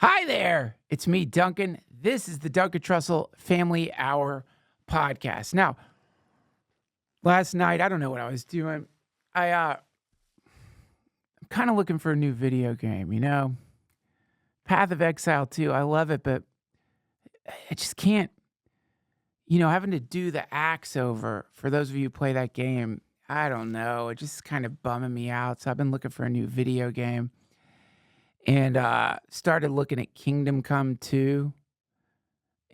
Hi there. It's me, Duncan. This is the Duncan Trussell Family Hour podcast. Now, last night, I don't know what I was doing. I'm kind of looking for a new video game, Path of Exile 2. I love it, but I just can't, having to do the axe over, for those of you who play that game, I don't know. It just kind of bumming me out. So I've been looking for a new video game. And started looking at Kingdom Come 2,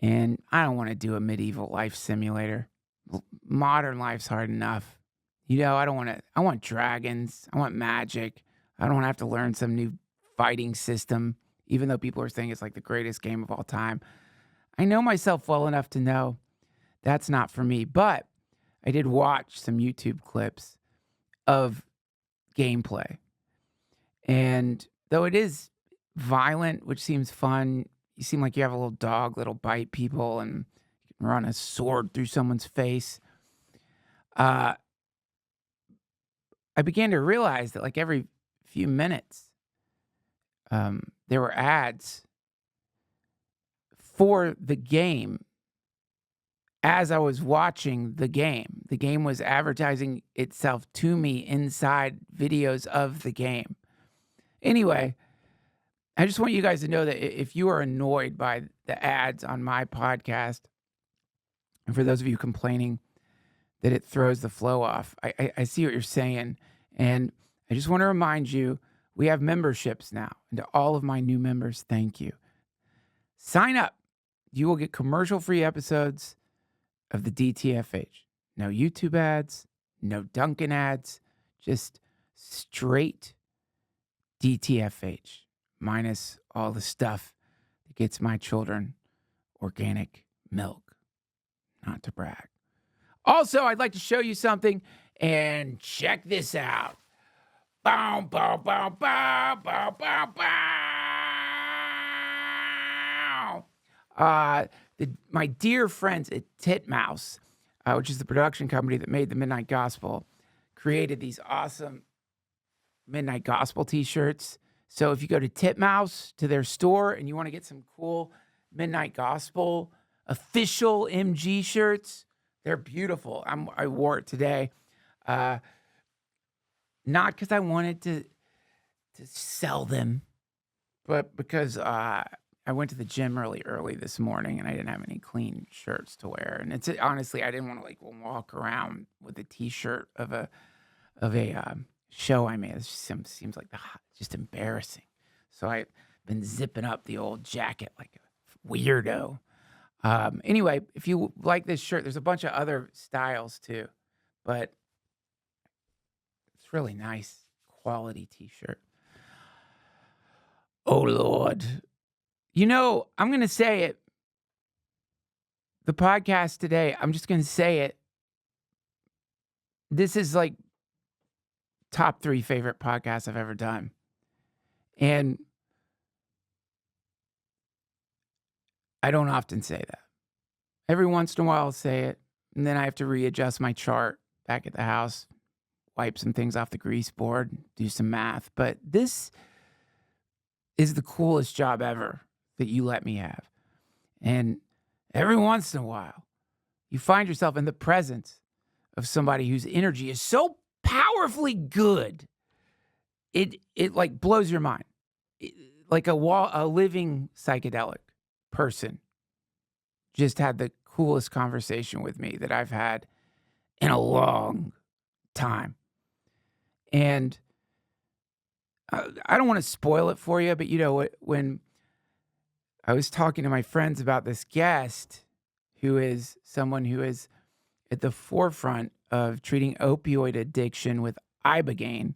and I don't want to do a medieval life simulator. Modern life's hard enough. I don't want to. I want dragons. I want magic. I don't want to have to learn some new fighting system, even though people are saying it's like the greatest game of all time. I know myself well enough to know that's not for me, but I did watch some YouTube clips of gameplay. And though it is violent, which seems fun, you seem like you have a little dog that'll bite people and you can run a sword through someone's face. I began to realize that like every few minutes, there were ads for the game as I was watching the game. The game was advertising itself to me inside videos of the game. Anyway, I just want you guys to know that if you are annoyed by the ads on my podcast, and for those of you complaining that it throws the flow off, I see what you're saying. And I just want to remind you, we have memberships now. And to all of my new members, thank you. Sign up. You will get commercial-free episodes of the DTFH. No YouTube ads, no Duncan ads, just straight DTFH, minus all the stuff that gets my children organic milk. Not to brag. Also, I'd like to show you something, and check this out. Bow, bow, bow, bow, bow, bow, bow. My dear friends at Titmouse, which is the production company that made the Midnight Gospel, created these awesome Midnight Gospel t-shirts. So if you go to Titmouse, to their store, and you want to get some cool Midnight Gospel official MG shirts, they're beautiful. I wore it today. Not because I wanted to sell them, but because I went to the gym really early this morning and I didn't have any clean shirts to wear. And honestly, I didn't want to walk around with a t-shirt of a show I made. It just seems like just embarrassing. So I've been zipping up the old jacket like a weirdo. Anyway, if you like this shirt, there's a bunch of other styles too, but it's really nice quality t-shirt. Oh Lord. I'm going to say it. The podcast today, I'm just going to say it. This is like top 3 favorite podcasts I've ever done. And I don't often say that. Every once in a while I'll say it, and then I have to readjust my chart back at the house, wipe some things off the grease board, do some math. But this is the coolest job ever that you let me have. And every once in a while, you find yourself in the presence of somebody whose energy is so powerfully good, it like blows your mind. Like a living psychedelic person just had the coolest conversation with me that I've had in a long time. And I don't want to spoil it for you, but when I was talking to my friends about this guest, who is someone who is at the forefront of treating opioid addiction with Ibogaine,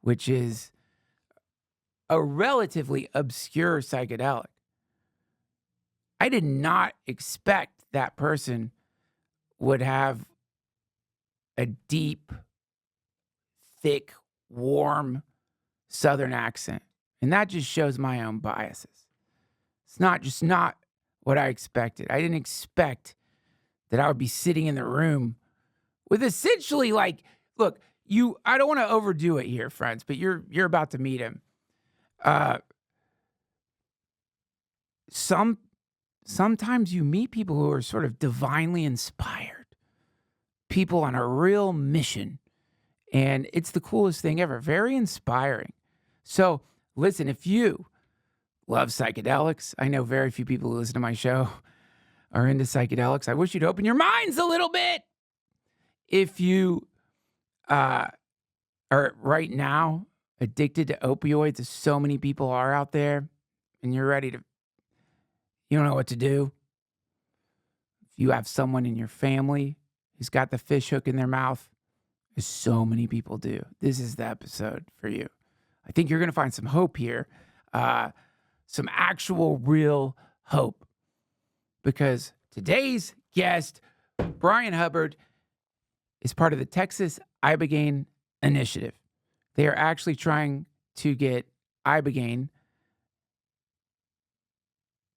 which is a relatively obscure psychedelic. I did not expect that person would have a deep, thick, warm Southern accent. And that just shows my own biases. It's not what I expected. I didn't expect that I would be sitting in the room with essentially look, I don't want to overdo it here, friends, but you're about to meet him. sometimes you meet people who are sort of divinely inspired, people on a real mission, and it's the coolest thing ever. Very inspiring. So listen, if you love psychedelics, I know very few people who listen to my show are into psychedelics. I wish you'd open your minds a little bit. If you are right now addicted to opioids, as so many people are out there, and you don't know what to do. If you have someone in your family who's got the fish hook in their mouth, as so many people do, this is the episode for you. I think you're going to find some hope here, some actual real hope, because today's guest, Bryan Hubbard, is part of the Texas Ibogaine Initiative. They are actually trying to get Ibogaine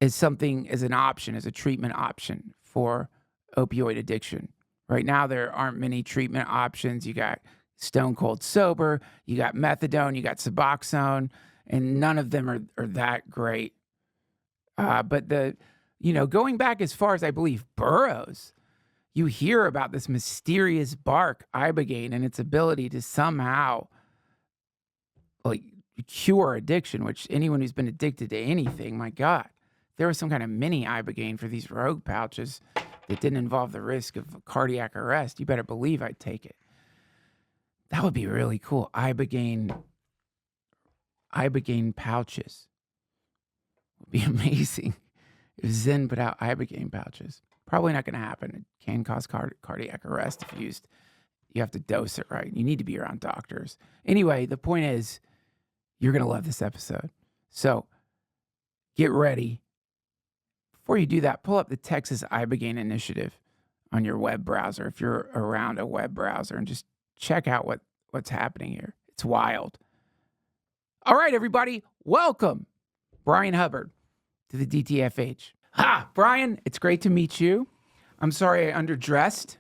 as an option, as a treatment option for opioid addiction. Right now, there aren't many treatment options. You got Stone Cold Sober, you got methadone, you got Suboxone, and none of them are that great. But going back as far as I believe Burroughs, you hear about this mysterious bark, Ibogaine, and its ability to somehow cure addiction, which anyone who's been addicted to anything, my God, if there was some kind of mini Ibogaine for these rogue pouches that didn't involve the risk of cardiac arrest, you better believe I'd take it. That would be really cool. Ibogaine pouches would be amazing if Zen put out Ibogaine pouches. Probably not going to happen. It can cause cardiac arrest if used. You have to dose it right. You need to be around doctors. Anyway, the point is, you're going to love this episode. So get ready. Before you do that, pull up the Texas Ibogaine Initiative on your web browser, if you're around a web browser, and just check out what's happening here. It's wild. All right, everybody, welcome Bryan Hubbard to the DTFH. Bryan, it's great to meet you. I'm sorry I underdressed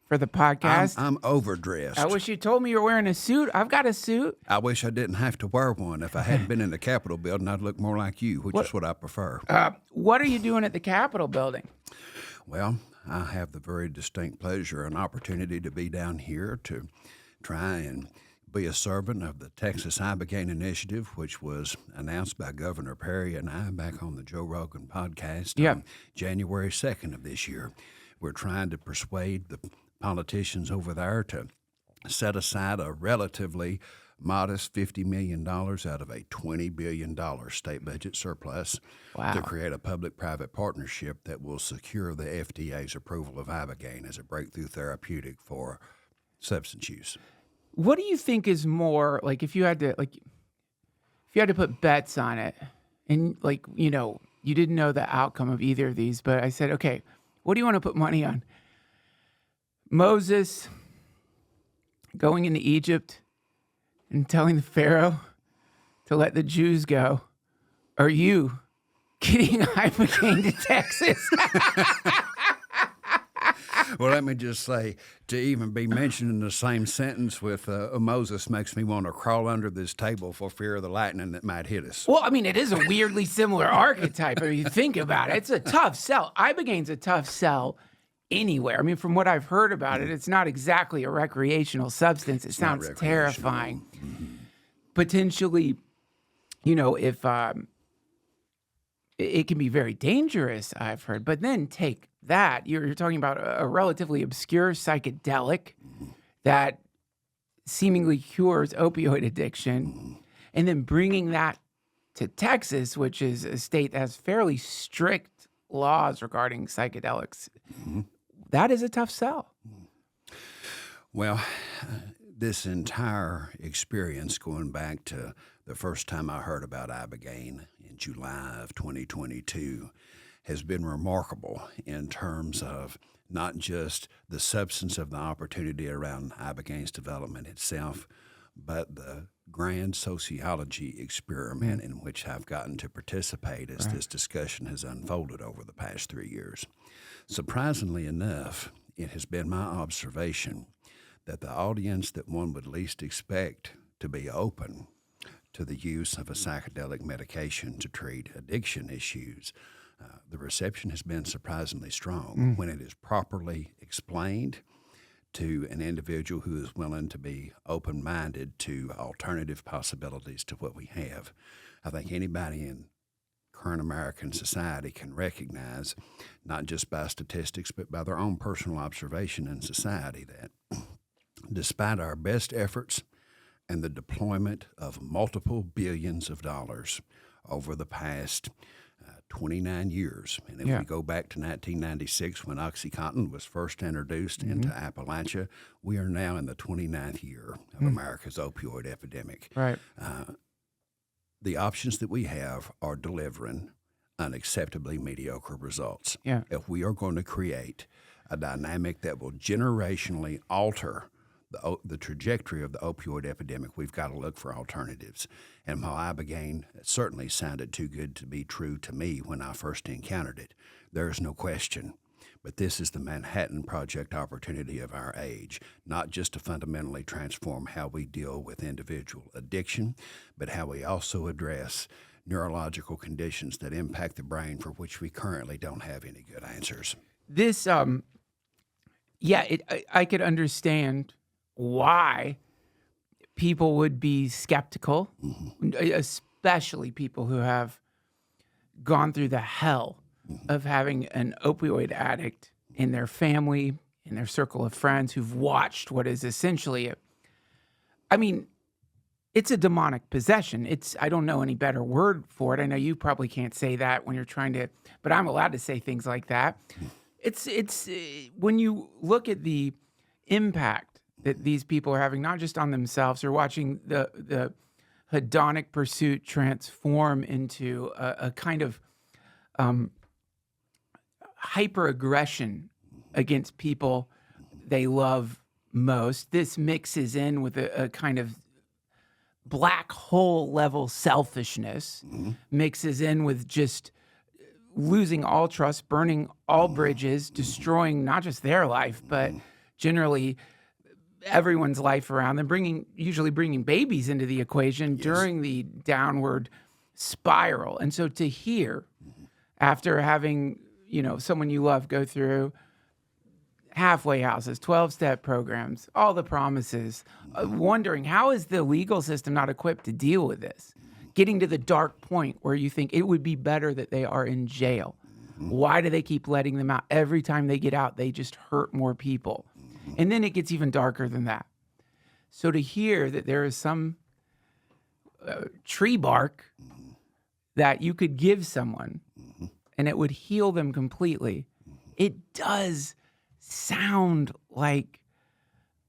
for the podcast. I'm overdressed. I wish you told me you were wearing a suit. I've got a suit. I wish I didn't have to wear one. If I hadn't been in the Capitol building, I'd look more like you, which is what I prefer. What are you doing at the Capitol building? Well, I have the very distinct pleasure and opportunity to be down here to try and be a servant of the Texas Ibogaine Initiative, which was announced by Governor Perry and I back on the Joe Rogan podcast on January 2nd of this year. We're trying to persuade the politicians over there to set aside a relatively modest $50 million out of a $20 billion state budget surplus to create a public-private partnership that will secure the FDA's approval of Ibogaine as a breakthrough therapeutic for substance use. What do you think is more, if you had to put bets on it, and you didn't know the outcome of either of these, but I said, okay, what do you want to put money on? Moses going into Egypt and telling the Pharaoh to let the Jews go, or you getting Ibogaine to Texas? Well, let me just say, to even be mentioned in the same sentence with Moses makes me want to crawl under this table for fear of the lightning that might hit us. Well, I mean, it is a weirdly similar archetype. I mean, you think about it. It's a tough sell. Ibogaine's a tough sell anywhere. I mean, from what I've heard about it, it's not exactly a recreational substance. It sounds terrifying. Mm-hmm. Potentially, if it can be very dangerous, I've heard. But then take that. You're talking about a relatively obscure psychedelic that seemingly cures opioid addiction, and then bringing that to Texas, which is a state that has fairly strict laws regarding psychedelics. Mm-hmm. That is a tough sell. Well, this entire experience, going back to the first time I heard about Ibogaine in July of 2022, has been remarkable in terms of not just the substance of the opportunity around Ibogaine's development itself, but the grand sociology experiment in which I've gotten to participate as this discussion has unfolded over the past 3 years. Surprisingly enough, it has been my observation that the audience that one would least expect to be open to the use of a psychedelic medication to treat addiction issues The reception has been surprisingly strong when it is properly explained to an individual who is willing to be open-minded to alternative possibilities to what we have. I think anybody in current American society can recognize, not just by statistics, but by their own personal observation in society, that despite our best efforts and the deployment of multiple billions of dollars over the past 29 years. And if we go back to 1996 when OxyContin was first introduced into Appalachia, we are now in the 29th year of America's opioid epidemic. Right. The options that we have are delivering unacceptably mediocre results. Yeah. If we are going to create a dynamic that will generationally alter the trajectory of the opioid epidemic, we've got to look for alternatives. And while Ibogaine certainly sounded too good to be true to me when I first encountered it, there is no question. But this is the Manhattan Project opportunity of our age, not just to fundamentally transform how we deal with individual addiction, but how we also address neurological conditions that impact the brain for which we currently don't have any good answers. This, I could understand why people would be skeptical, especially people who have gone through the hell of having an opioid addict in their family, in their circle of friends, who've watched what is essentially it's a demonic possession. I don't know any better word for it. I know you probably can't say that when you're trying to, but I'm allowed to say things like that. It's when you look at the impact that these people are having, not just on themselves, or watching the hedonic pursuit transform into a kind of hyper-aggression against people they love most. This mixes in with a kind of black hole level selfishness, mixes in with just losing all trust, burning all bridges, destroying not just their life, but generally everyone's life around them, usually bringing babies into the equation during the downward spiral. And so to hear, after having, someone you love go through halfway houses, 12-step programs, all the promises, wondering how is the legal system not equipped to deal with this? Getting to the dark point where you think it would be better that they are in jail. Why do they keep letting them out? Every time they get out, they just hurt more people. And then it gets even darker than that. So to hear that there is some tree bark that you could give someone and it would heal them completely, it does sound like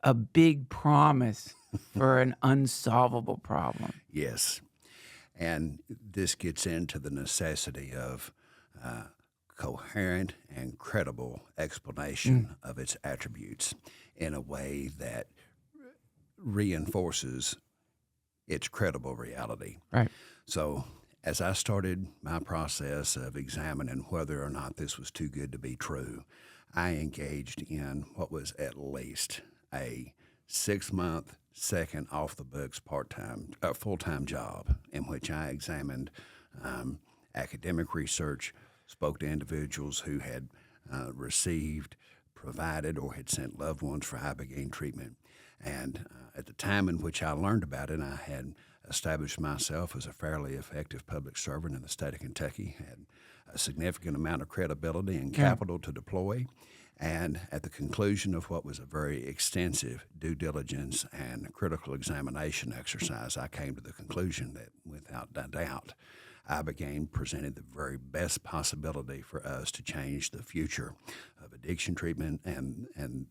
a big promise for an unsolvable problem. Yes. And this gets into the necessity of coherent and credible explanation of its attributes in a way that reinforces its credible reality. Right. So as I started my process of examining whether or not this was too good to be true, I engaged in what was at least a 6-month, second off-the-books full-time job in which I examined academic research, spoke to individuals who had received, provided, or had sent loved ones for Ibogaine treatment. And at the time in which I learned about it, I had established myself as a fairly effective public servant in the state of Kentucky, had a significant amount of credibility and capital to deploy. And at the conclusion of what was a very extensive due diligence and critical examination exercise, I came to the conclusion that without doubt, Ibogaine presented the very best possibility for us to change the future of addiction treatment and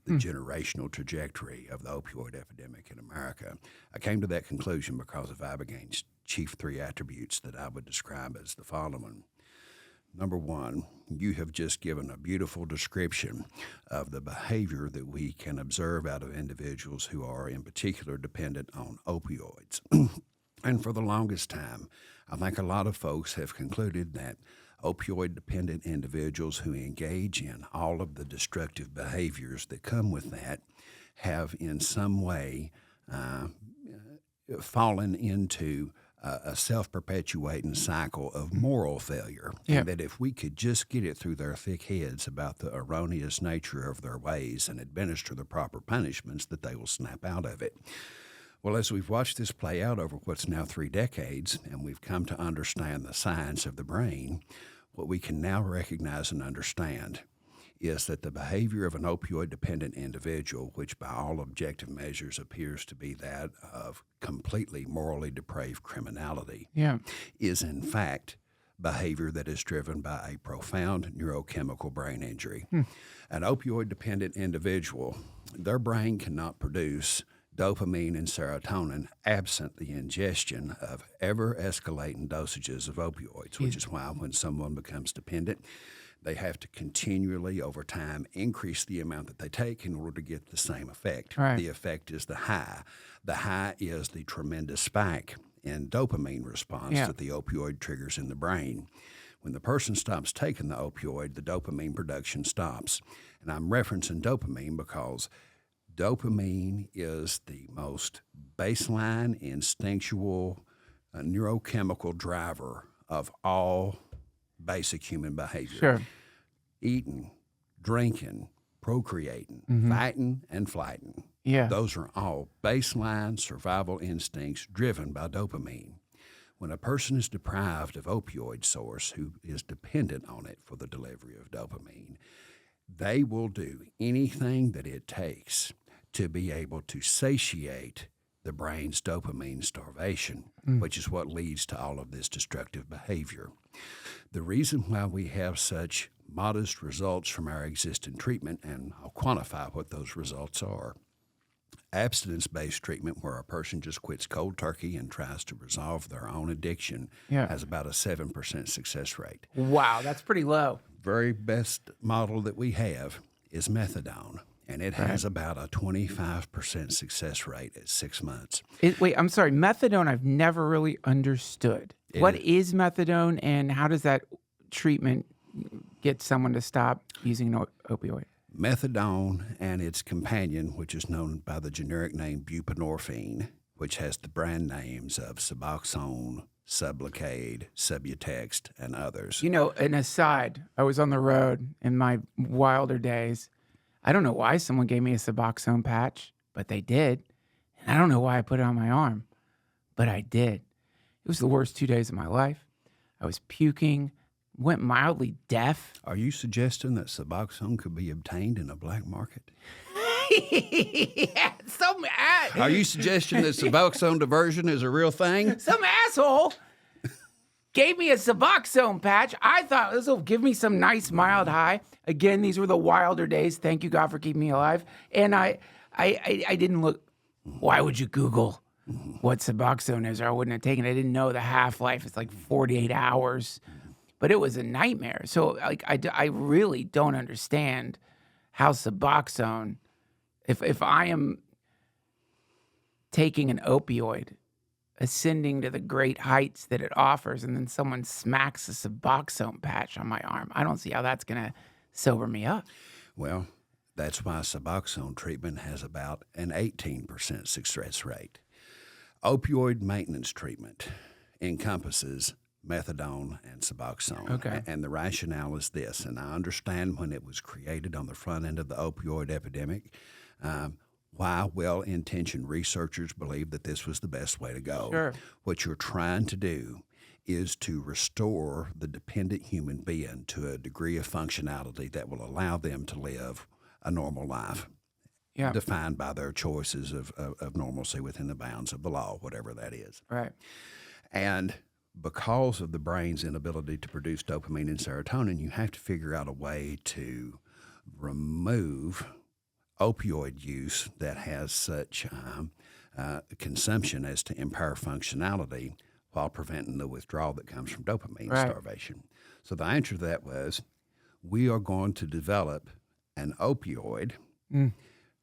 the generational trajectory of the opioid epidemic in America. I came to that conclusion because of Ibogaine's chief 3 attributes that I would describe as the following. Number 1, you have just given a beautiful description of the behavior that we can observe out of individuals who are in particular dependent on opioids. And for the longest time, I think a lot of folks have concluded that opioid-dependent individuals who engage in all of the destructive behaviors that come with that have in some way fallen into a self-perpetuating cycle of moral failure, Yeah. and that if we could just get it through their thick heads about the erroneous nature of their ways and administer the proper punishments, that they will snap out of it. Well, as we've watched this play out over what's now 3 decades, and we've come to understand the science of the brain, what we can now recognize and understand is that the behavior of an opioid-dependent individual, which by all objective measures appears to be that of completely morally depraved criminality, Yeah. is in fact behavior that is driven by a profound neurochemical brain injury. An opioid-dependent individual, their brain cannot produce dopamine and serotonin absent the ingestion of ever-escalating dosages of opioids, which is why when someone becomes dependent, they have to continually, over time, increase the amount that they take in order to get the same effect. Right. The effect is the high. The high is the tremendous spike in dopamine response that the opioid triggers in the brain. When the person stops taking the opioid, the dopamine production stops. And I'm referencing dopamine because dopamine is the most baseline, instinctual, neurochemical driver of all basic human behavior. Sure. Eating, drinking, procreating, fighting, and flighting. Yeah. Those are all baseline survival instincts driven by dopamine. When a person is deprived of opioid source who is dependent on it for the delivery of dopamine, they will do anything that it takes to be able to satiate the brain's dopamine starvation, which is what leads to all of this destructive behavior. The reason why we have such modest results from our existing treatment, and I'll quantify what those results are. Abstinence-based treatment, where a person just quits cold turkey and tries to resolve their own addiction, has about a 7% success rate. Wow, that's pretty low. Very best model that we have is methadone, and it has about a 25% success rate at 6 months. Wait, I'm sorry. Methadone, I've never really understood. What is methadone, and how does that treatment get someone to stop using an opioid? Methadone and its companion, which is known by the generic name buprenorphine, which has the brand names of Suboxone, Sublocade, Subutex, and others. You know, an aside, I was on the road in my wilder days. I don't know why someone gave me a Suboxone patch, but they did. And I don't know why I put it on my arm, but I did. It was the worst 2 days of my life. I was puking, went mildly deaf. Are you suggesting that Suboxone could be obtained in a black market? Yeah, some Are you suggesting that Suboxone diversion is a real thing? some asshole gave me a Suboxone patch. I thought this will give me some nice mild high. Again, these were the wilder days. Thank you, God, for keeping me alive. And I didn't look. Why would you Google what Suboxone is? Or I wouldn't have taken it. I didn't know the half-life. It's like 48 hours. But it was a nightmare. So like I really don't understand how Suboxone, if I am taking an opioid, ascending to the great heights that it offers, and then someone smacks a Suboxone patch on my arm, I don't see how that's going to sober me up. Well, that's why Suboxone treatment has about an 18% success rate. Opioid maintenance treatment encompasses methadone and Suboxone. Okay. And the rationale is this, and I understand when it was created on the front end of the opioid epidemic, why well-intentioned researchers believed that this was the best way to go. Sure. What you're trying to do is to restore the dependent human being to a degree of functionality that will allow them to live a normal life, defined by their choices of normalcy within the bounds of the law, whatever that is. Right. And because of the brain's inability to produce dopamine and serotonin, you have to figure out a way to remove opioid use that has such consumption as to impair functionality while preventing the withdrawal that comes from dopamine starvation. So the answer to that was, we are going to develop an opioid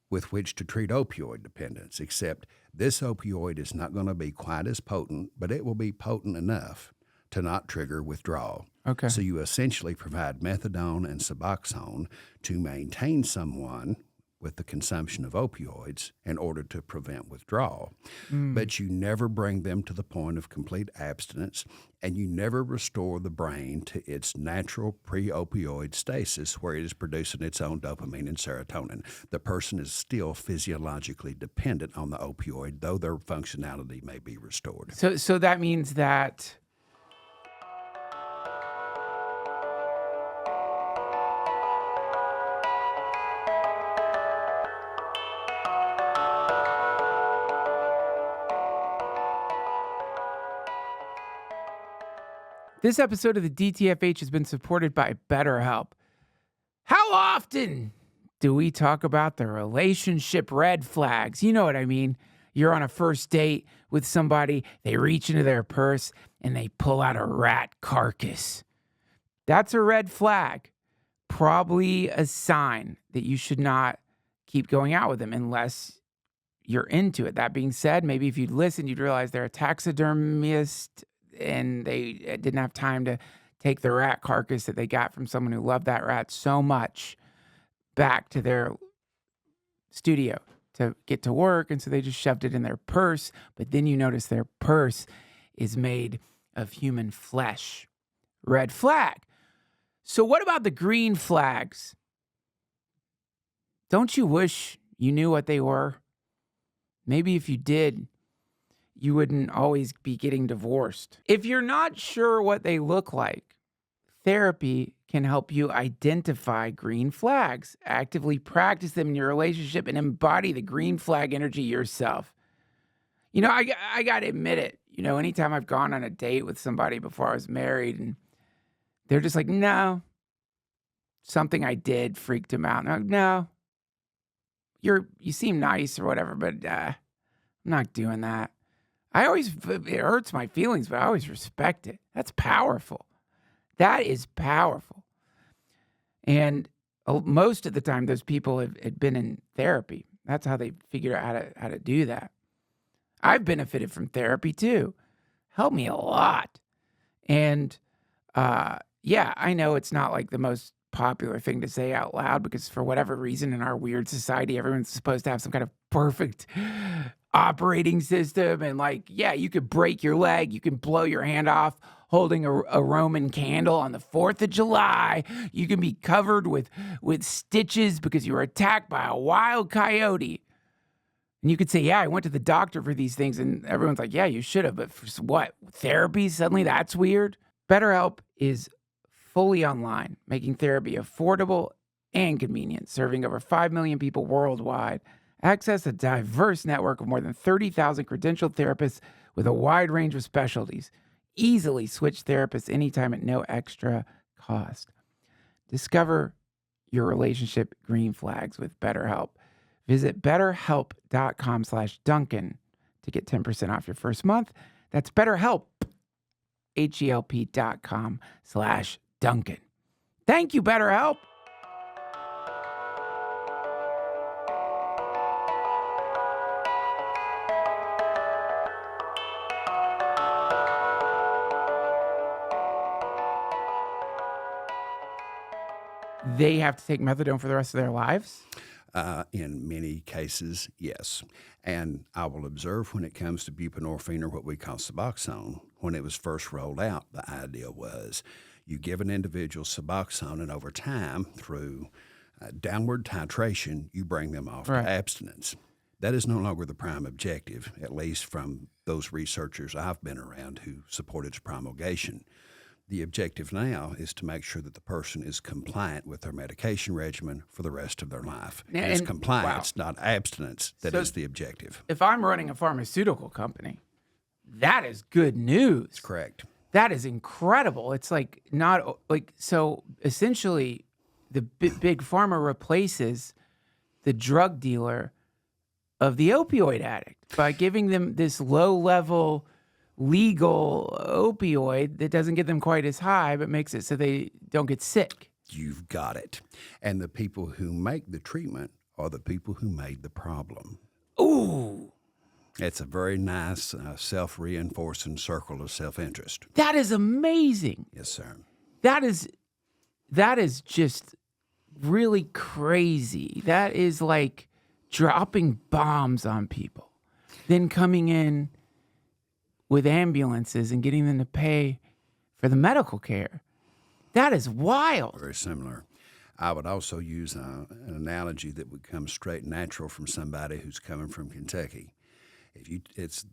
with which to treat opioid dependence, except this opioid is not going to be quite as potent, but it will be potent enough to not trigger withdrawal. Okay. So you essentially provide methadone and Suboxone to maintain someone with the consumption of opioids in order to prevent withdrawal. But you never bring them to the point of complete abstinence, and you never restore the brain to its natural pre-opioid stasis where it is producing its own dopamine and serotonin. The person is still physiologically dependent on the opioid, though their functionality may be restored. So that means that this episode of the DTFH has been supported by Betterhelp. How often do we talk about the relationship red flags? You know what I mean. You're on a first date with somebody, they reach into their purse and they pull out a rat carcass. That's a red flag. Probably a sign that you should not keep going out with them unless you're into it. That being said, maybe if you'd listen, you'd realize they're a taxidermist and they didn't have time to take the rat carcass that they got from someone who loved that rat so much back to their studio to get to work. And so they just shoved it in their purse. But then you notice their purse is made of human flesh. Red flag. So what about the green flags? Don't you wish you knew what they were? Maybe if you did, you wouldn't always be getting divorced. If you're not sure what they look like, therapy can help you identify green flags, actively practice them in your relationship, and embody the green flag energy yourself. You know, I got to admit it. You know, anytime I've gone on a date with somebody before I was married and they're just like, no, something I did freaked them out. And I'm like, no, you seem nice or whatever, but I'm not doing that. It hurts my feelings, but I always respect it. That's powerful. That is powerful. And most of the time, those people had been in therapy. That's how they figured out how to do that. I've benefited from therapy too. Helped me a lot. And yeah, I know it's not like the most popular thing to say out loud because for whatever reason in our weird society, everyone's supposed to have some kind of perfect operating system. And like, yeah, you could break your leg. You can blow your hand off holding a Roman candle on the 4th of July. You can be covered with stitches because you were attacked by a wild coyote. And you could say, yeah, I went to the doctor for these things. And everyone's like, yeah, you should have. But for what? Therapy? Suddenly that's weird? BetterHelp is fully online, making therapy affordable and convenient, serving over 5 million people worldwide. Access a diverse network of more than 30,000 credentialed therapists with a wide range of specialties. Easily switch therapists anytime at no extra cost. Discover your relationship green flags with BetterHelp. Visit betterhelp.com/Duncan to get 10% off your first month. That's BetterHelp, HELP.com/Duncan. Thank you, BetterHelp. They have to take methadone for the rest of their lives? In many cases, yes. And I will observe when it comes to buprenorphine or what we call Suboxone, when it was first rolled out, the idea was you give an individual Suboxone and over time through downward titration, you bring them off to abstinence. That is no longer the prime objective, at least from those researchers I've been around who support its promulgation. The objective now is to make sure that the person is compliant with their medication regimen for the rest of their life. And it's compliance, not abstinence, that is the objective. If I'm running a pharmaceutical company, that is good news. Correct. That is incredible. It's like not like, so essentially the big pharma replaces the drug dealer of the opioid addict by giving them this low level legal opioid that doesn't get them quite as high, but makes it so they don't get sick. You've got it. And the people who make the treatment are the people who made the problem. Ooh. It's a very nice self-reinforcing circle of self-interest. That is amazing. Yes, sir. That is just really crazy. That is like dropping bombs on people, then coming in with ambulances and getting them to pay for the medical care. That is wild. Very similar. I would also use an analogy that would come straight natural from somebody who's coming from Kentucky. It's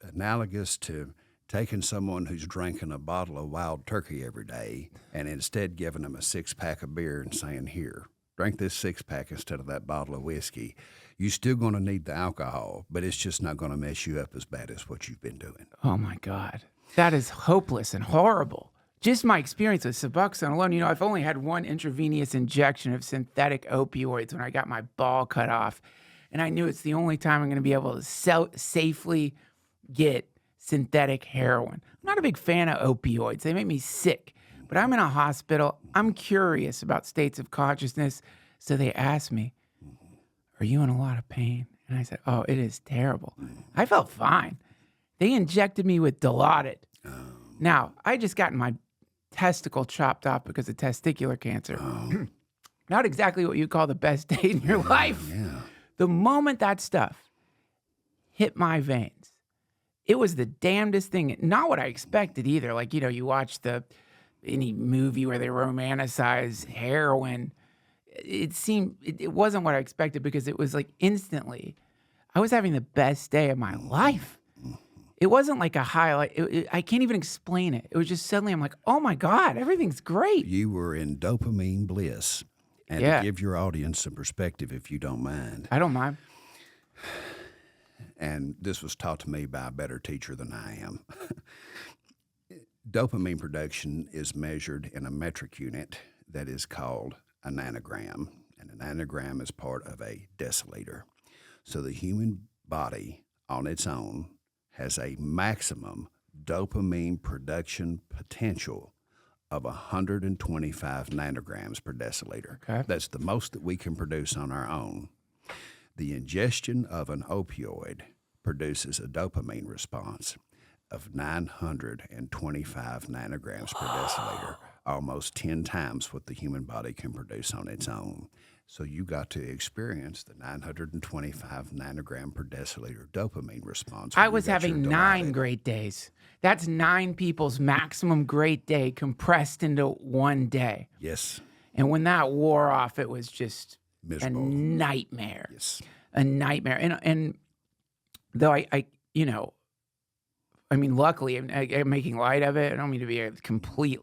analogous to taking someone who's drinking a bottle of wild turkey every day and instead giving them a 6-pack of beer and saying, here, drink this 6-pack instead of that bottle of whiskey. You're still going to need the alcohol, but it's just not going to mess you up as bad as what you've been doing. Oh my God. That is hopeless and horrible. Just my experience with Suboxone alone, I've only had one intravenous injection of synthetic opioids when I got my ball cut off. And I knew it's the only time I'm going to be able to safely get synthetic heroin. I'm not a big fan of opioids. They make me sick. But I'm in a hospital. I'm curious about states of consciousness. So they asked me, are you in a lot of pain? And I said, oh, it is terrible. I felt fine. They injected me with Dilaudid. Now, I just gotten my testicle chopped off because of testicular cancer. Not exactly what you call the best day in your life. Yeah. The moment that stuff hit my veins, it was the damnedest thing. Not what I expected either. Like, you watch any movie where they romanticize heroin. It wasn't what I expected because it was like instantly, I was having the best day of my life. It wasn't like a highlight. I can't even explain it. It was just suddenly I'm like, oh my God, everything's great. You were in dopamine bliss. And Yeah. to give your audience some perspective, if you don't mind. I don't mind. And this was taught to me by a better teacher than I am. Dopamine production is measured in a metric unit that is called a nanogram. And a nanogram is part of a deciliter. So the human body on its own has a maximum dopamine production potential of 125 nanograms per deciliter. Okay. That's the most that we can produce on our own. The ingestion of an opioid produces a dopamine response of 925 nanograms per deciliter, almost 10 times what the human body can produce on its own. So you got to experience the 925 nanogram per deciliter dopamine response. I was having 9 great days. That's 9 people's maximum great day compressed into one day. Yes. And when that wore off, it was just Miserable. a nightmare. Yes. A nightmare. And though luckily, I'm making light of it. I don't mean to be a complete,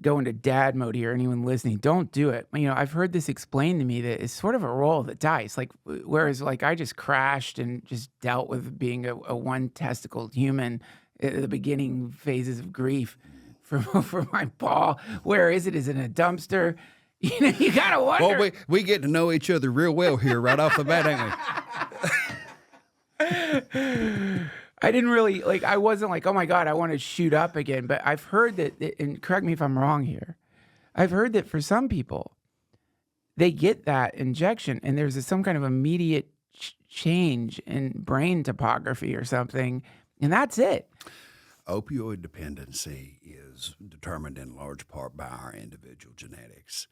go into dad mode here. Anyone listening, don't do it. I've heard this explained to me that it's sort of a roll of the dice. Whereas I just crashed and just dealt with being a one-testicled human at the beginning phases of grief for my ball. Where is it? Is it in a dumpster? You gotta wonder. Well, we get to know each other real well here right off the bat, ain't we? I didn't really, I wasn't like, oh my God, I want to shoot up again. But I've heard that, and correct me if I'm wrong here, I've heard that for some people, they get that injection and there's some kind of immediate change in brain topography or something, and that's it. Opioid dependency is determined in large part by our individual genetics.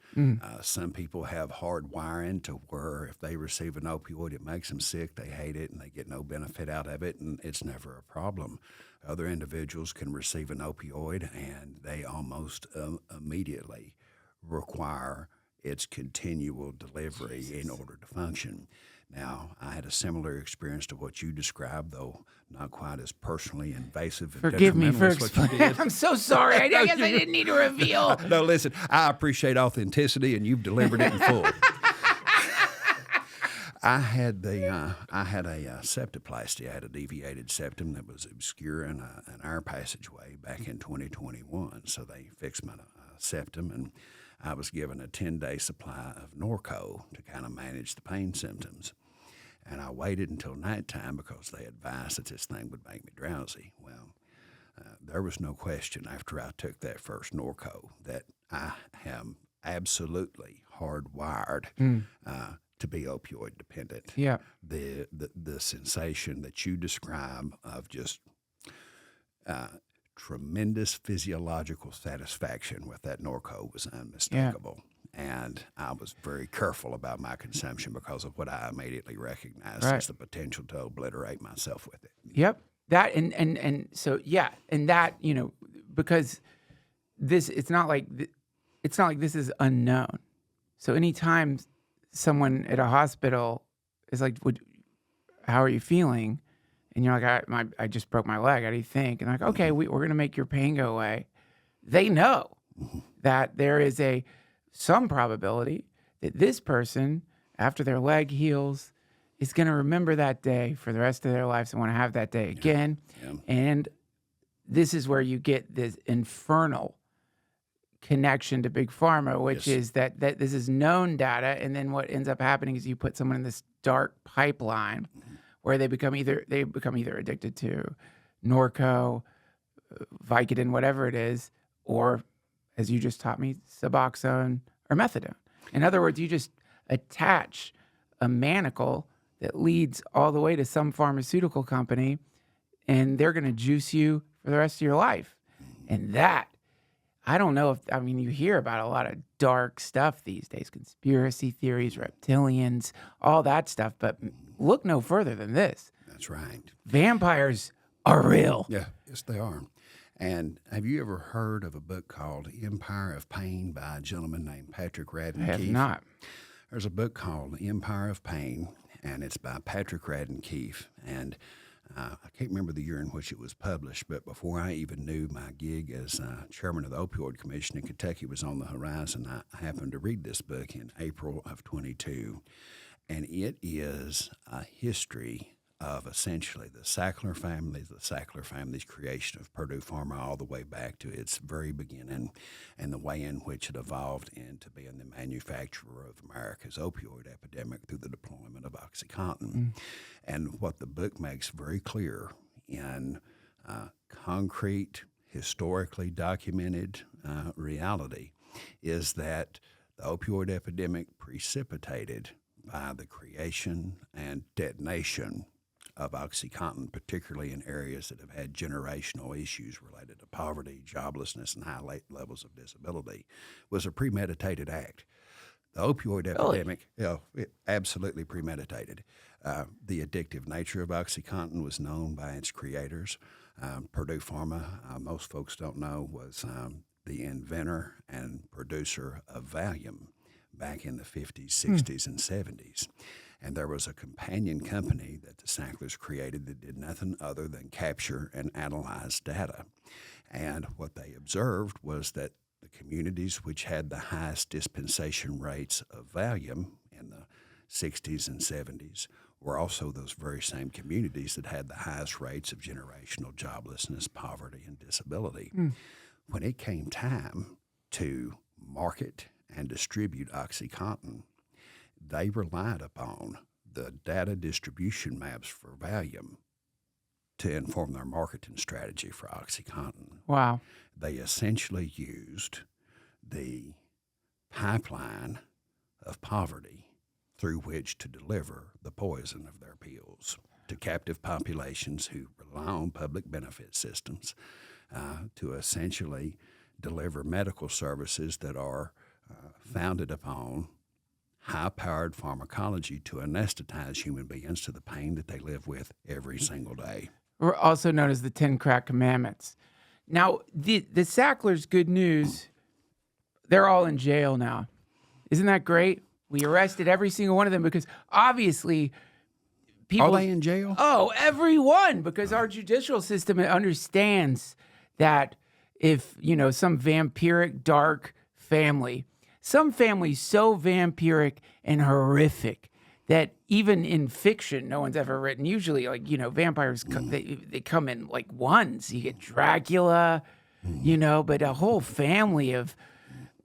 Some people have hard wiring to where if they receive an opioid, it makes them sick, they hate it, and they get no benefit out of it, and it's never a problem. Other individuals can receive an opioid, and they almost immediately require its continual delivery in order to function. Now, I had a similar experience to what you described, though not quite as personally invasive and Forgive me for detrimental as what you did. I'm so sorry. I guess I didn't need to reveal. No, listen, I appreciate authenticity, and you've delivered it in full. I had a septoplasty. I had a deviated septum that was obscuring an air passageway back in 2021. So they fixed my septum, and I was given a 10-day supply of Norco to kind of manage the pain symptoms. And I waited until nighttime because they advised that this thing would make me drowsy. Well, there was no question after I took that first Norco that I am absolutely hardwired to be opioid dependent. Yeah. The sensation that you describe of just tremendous physiological satisfaction with that Norco was unmistakable. And I was very careful about my consumption because of what I immediately recognized as the potential to obliterate myself with it. Yep. That and so and that, because it's not like this is unknown. So anytime someone at a hospital is like, how are you feeling? And you're like, I just broke my leg. How do you think? And they're like, okay, we're going to make your pain go away. They know that there is some probability that this person, after their leg heals, is going to remember that day for the rest of their lives and want to have that day again. Yeah. And this is where you get this infernal connection to Big Pharma, which is that this is known data. And then what ends up happening is you put someone in this dark pipeline where they become either addicted to Norco, Vicodin, whatever it is, or, as you just taught me, Suboxone or methadone. In other words, you just attach a manacle that leads all the way to some pharmaceutical company, and they're going to juice you for the rest of your life. And that, I don't know you hear about a lot of dark stuff these days, conspiracy theories, reptilians, all that stuff, but look no further than this. That's right. Vampires are real. Yeah, yes, they are. And have you ever heard of a book called Empire of Pain by a gentleman named Patrick Radden Keefe? I have not. There's a book called Empire of Pain, and it's by Patrick Radden Keefe. And I can't remember the year in which it was published, but before I even knew my gig as chairman of the Opioid Commission in Kentucky was on the horizon, I happened to read this book in April of 22. And it is a history of essentially the Sackler family's creation of Purdue Pharma all the way back to its very beginning and the way in which it evolved into being the manufacturer of America's opioid epidemic through the deployment of OxyContin. And what the book makes very clear in concrete, historically documented reality is that the opioid epidemic precipitated by the creation and detonation of OxyContin, particularly in areas that have had generational issues related to poverty, joblessness, and high levels of disability, was a premeditated act. The opioid epidemic, it absolutely premeditated. The addictive nature of OxyContin was known by its creators. Purdue Pharma, most folks don't know, was the inventor and producer of Valium back in the 50s, 60s, and 70s. And there was a companion company that the Sacklers created that did nothing other than capture and analyze data. And what they observed was that the communities which had the highest dispensation rates of Valium in the 60s and 70s were also those very same communities that had the highest rates of generational joblessness, poverty, and disability. When it came time to market and distribute OxyContin, they relied upon the data distribution maps for Valium to inform their marketing strategy for OxyContin. Wow. They essentially used the pipeline of poverty through which to deliver the poison of their pills to captive populations who rely on public benefit systems to essentially deliver medical services that are founded upon high-powered pharmacology to anesthetize human beings to the pain that they live with every single day. We're also known as the 10 Crack Commandments. Now, the Sacklers, good news, they're all in jail now. Isn't that great? We arrested every single one of them because obviously people... Are they in jail? Oh, everyone, because our judicial system understands that if, some vampiric, dark family, some families so vampiric and horrific that even in fiction, no one's ever written. Usually, vampires, they come in like ones. You get Dracula, but a whole family of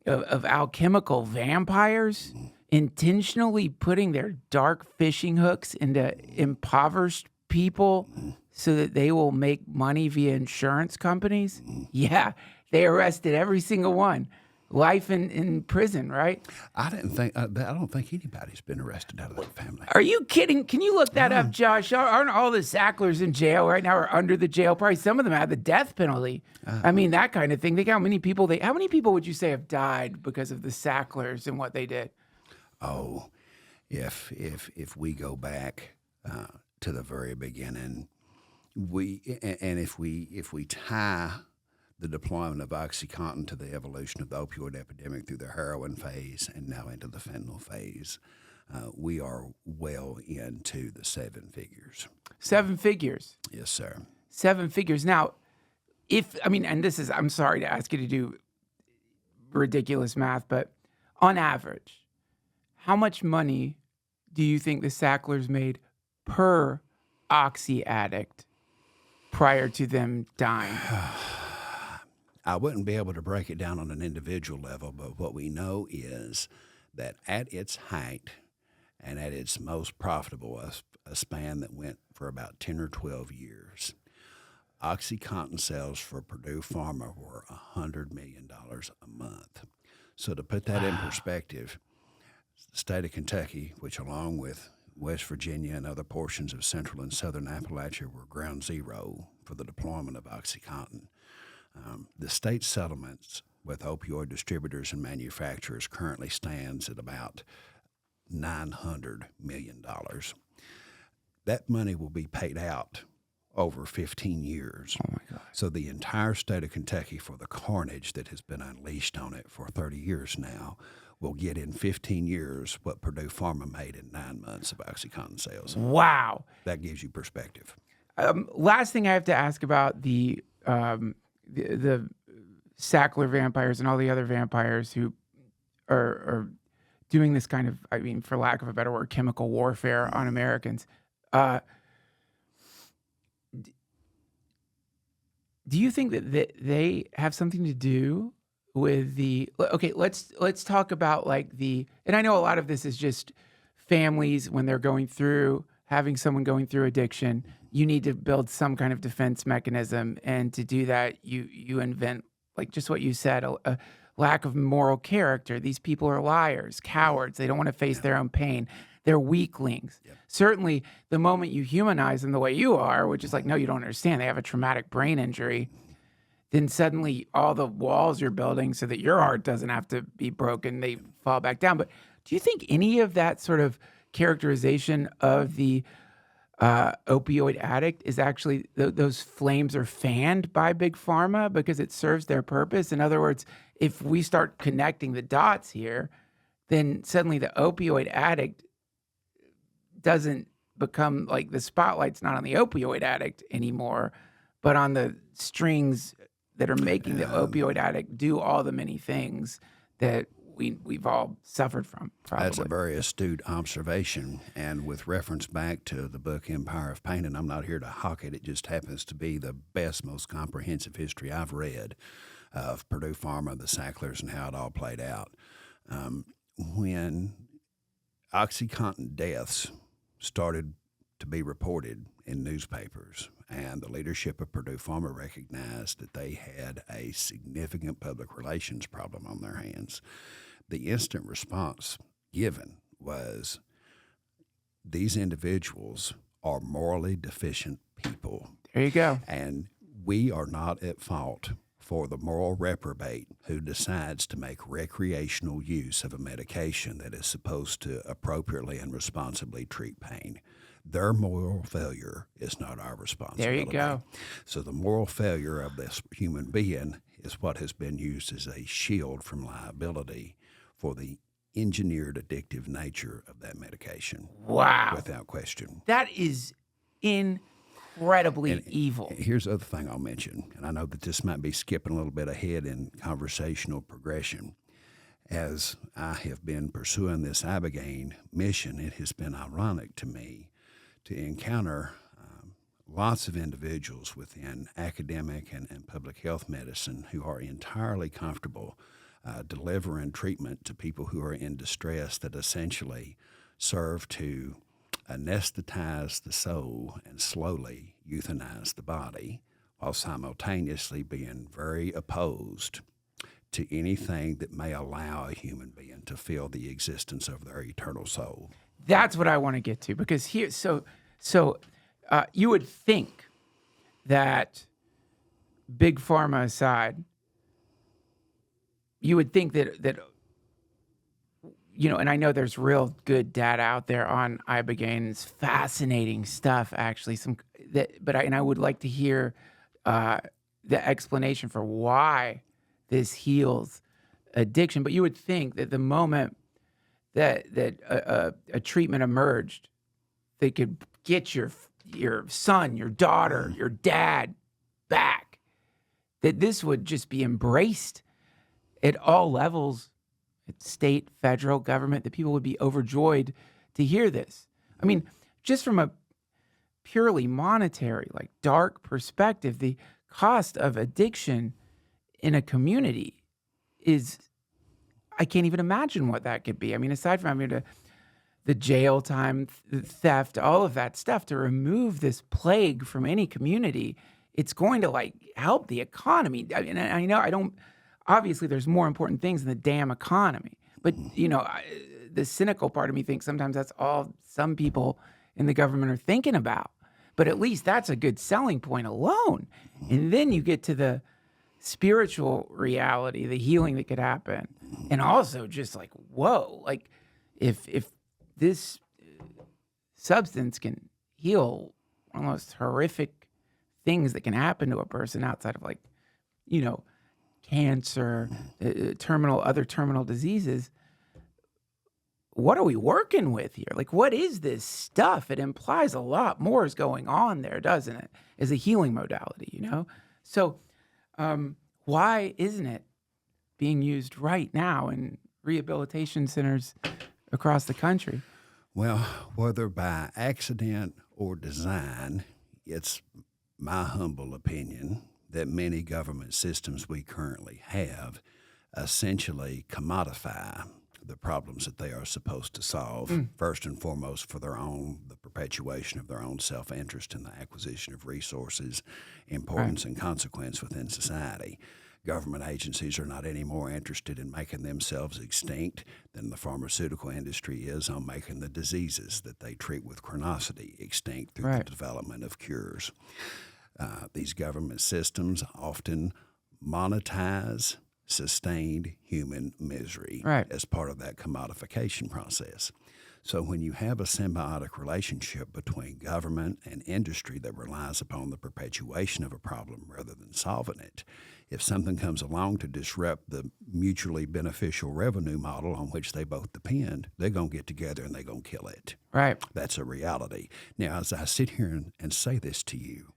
alchemical vampires intentionally putting their dark fishing hooks into impoverished people so that they will make money via insurance companies. Yeah, they arrested every single one. life in prison, right? I don't think anybody's been arrested out of that family. Are you kidding? Can you look that up, Josh? Aren't all the Sacklers in jail right now or under the jail? Probably some of them have the death penalty. I mean, that kind of thing. Think how many people would you say have died because of the Sacklers and what they did? Oh, if we go back to the very beginning, if we tie the deployment of OxyContin to the evolution of the opioid epidemic through the heroin phase and now into the fentanyl phase, we are well into the seven figures. 7 figures. Yes, sir. 7 figures. Now, I'm sorry to ask you to do ridiculous math, but on average, how much money do you think the Sacklers made per oxy addict prior to them dying? I wouldn't be able to break it down on an individual level, but what we know is that at its height and at its most profitable, a span that went for about 10 or 12 years, OxyContin sales for Purdue Pharma were $100 million a month. So to put that in perspective, the state of Kentucky, which along with West Virginia and other portions of central and southern Appalachia were ground zero for the deployment of OxyContin. The state settlements with opioid distributors and manufacturers currently stands at about $900 million. That money will be paid out over 15 years. Oh, my God. So the entire state of Kentucky, for the carnage that has been unleashed on it for 30 years now, will get in 15 years what Purdue Pharma made in 9 months of OxyContin sales. Wow. That gives you perspective. Last thing I have to ask about the Sackler vampires and all the other vampires who are doing this kind of, for lack of a better word, chemical warfare on Americans. Do you think that they have something to do with let's talk about and I know a lot of this is just families when they're having someone going through addiction, you need to build some kind of defense mechanism. And to do that, you invent, just what you said, a lack of moral character. These people are liars, cowards. They don't want to face their own pain. They're weaklings. Yep. Certainly, the moment you humanize them the way you are, which is no, you don't understand. They have a traumatic brain injury. Then suddenly all the walls you're building so that your heart doesn't have to be broken, they fall back down. But do you think any of that sort of characterization of the opioid addict is actually those flames are fanned by Big Pharma because it serves their purpose? In other words, if we start connecting the dots here, then suddenly the opioid addict doesn't become the spotlight's not on the opioid addict anymore, but on the strings that are making the opioid addict do all the many things that we've all suffered from, probably. That's a very astute observation. And with reference back to the book Empire of Pain, and I'm not here to hawk it, it just happens to be the best, most comprehensive history I've read of Purdue Pharma, the Sacklers, and how it all played out. When OxyContin deaths started to be reported in newspapers, and the leadership of Purdue Pharma recognized that they had a significant public relations problem on their hands, the instant response given was, these individuals are morally deficient people. There you go. And we are not at fault for the moral reprobate who decides to make recreational use of a medication that is supposed to appropriately and responsibly treat pain. Their moral failure is not our responsibility. There you go. So the moral failure of this human being is what has been used as a shield from liability for the engineered addictive nature of that medication. Wow. Without question. That is incredibly evil. Here's the other thing I'll mention, and I know that this might be skipping a little bit ahead in conversational progression. As I have been pursuing this Ibogaine mission, it has been ironic to me to encounter lots of individuals within academic and public health medicine who are entirely comfortable delivering treatment to people who are in distress that essentially serve to anesthetize the soul and slowly euthanize the body, while simultaneously being very opposed to anything that may allow a human being to feel the existence of their eternal soul. That's what I want to get to, because here, you would think that, big pharma aside, you would think that and I know there's real good data out there on Ibogaine's fascinating stuff, actually. I would like to hear the explanation for why this heals addiction. But you would think that the moment that a treatment emerged, they could get your son, your daughter, your dad back, that this would just be embraced at all levels, at state, federal government, that people would be overjoyed to hear this. I mean, just from a purely monetary, like dark perspective, the cost of addiction in a community is, I can't even imagine what that could be. I mean, aside from having the jail time, theft, all of that stuff, to remove this plague from any community, it's going to help the economy. And I know obviously there's more important things than the damn economy, but the cynical part of me thinks sometimes that's all some people in the government are thinking about. But at least that's a good selling point alone. And then you get to the spiritual reality, the healing that could happen. And also just whoa, if this substance can heal almost horrific things that can happen to a person outside of cancer, other terminal diseases, what are we working with here? What is this stuff? It implies a lot more is going on there, doesn't it? As a healing modality, So why isn't it being used right now in rehabilitation centers across the country? Well, whether by accident or design, it's my humble opinion that many government systems we currently have essentially commodify the problems that they are supposed to solve, first and foremost for the perpetuation of their own self-interest in the acquisition of resources, importance, and consequence within society. Government agencies are not any more interested in making themselves extinct than the pharmaceutical industry is on making the diseases that they treat with chronicity extinct through the development of cures. These government systems often monetize sustained human misery as part of that commodification process. So when you have a symbiotic relationship between government and industry that relies upon the perpetuation of a problem rather than solving it, if something comes along to disrupt the mutually beneficial revenue model on which they both depend, they're going to get together and they're going to kill it. Right. That's a reality. Now, as I sit here and say this to you,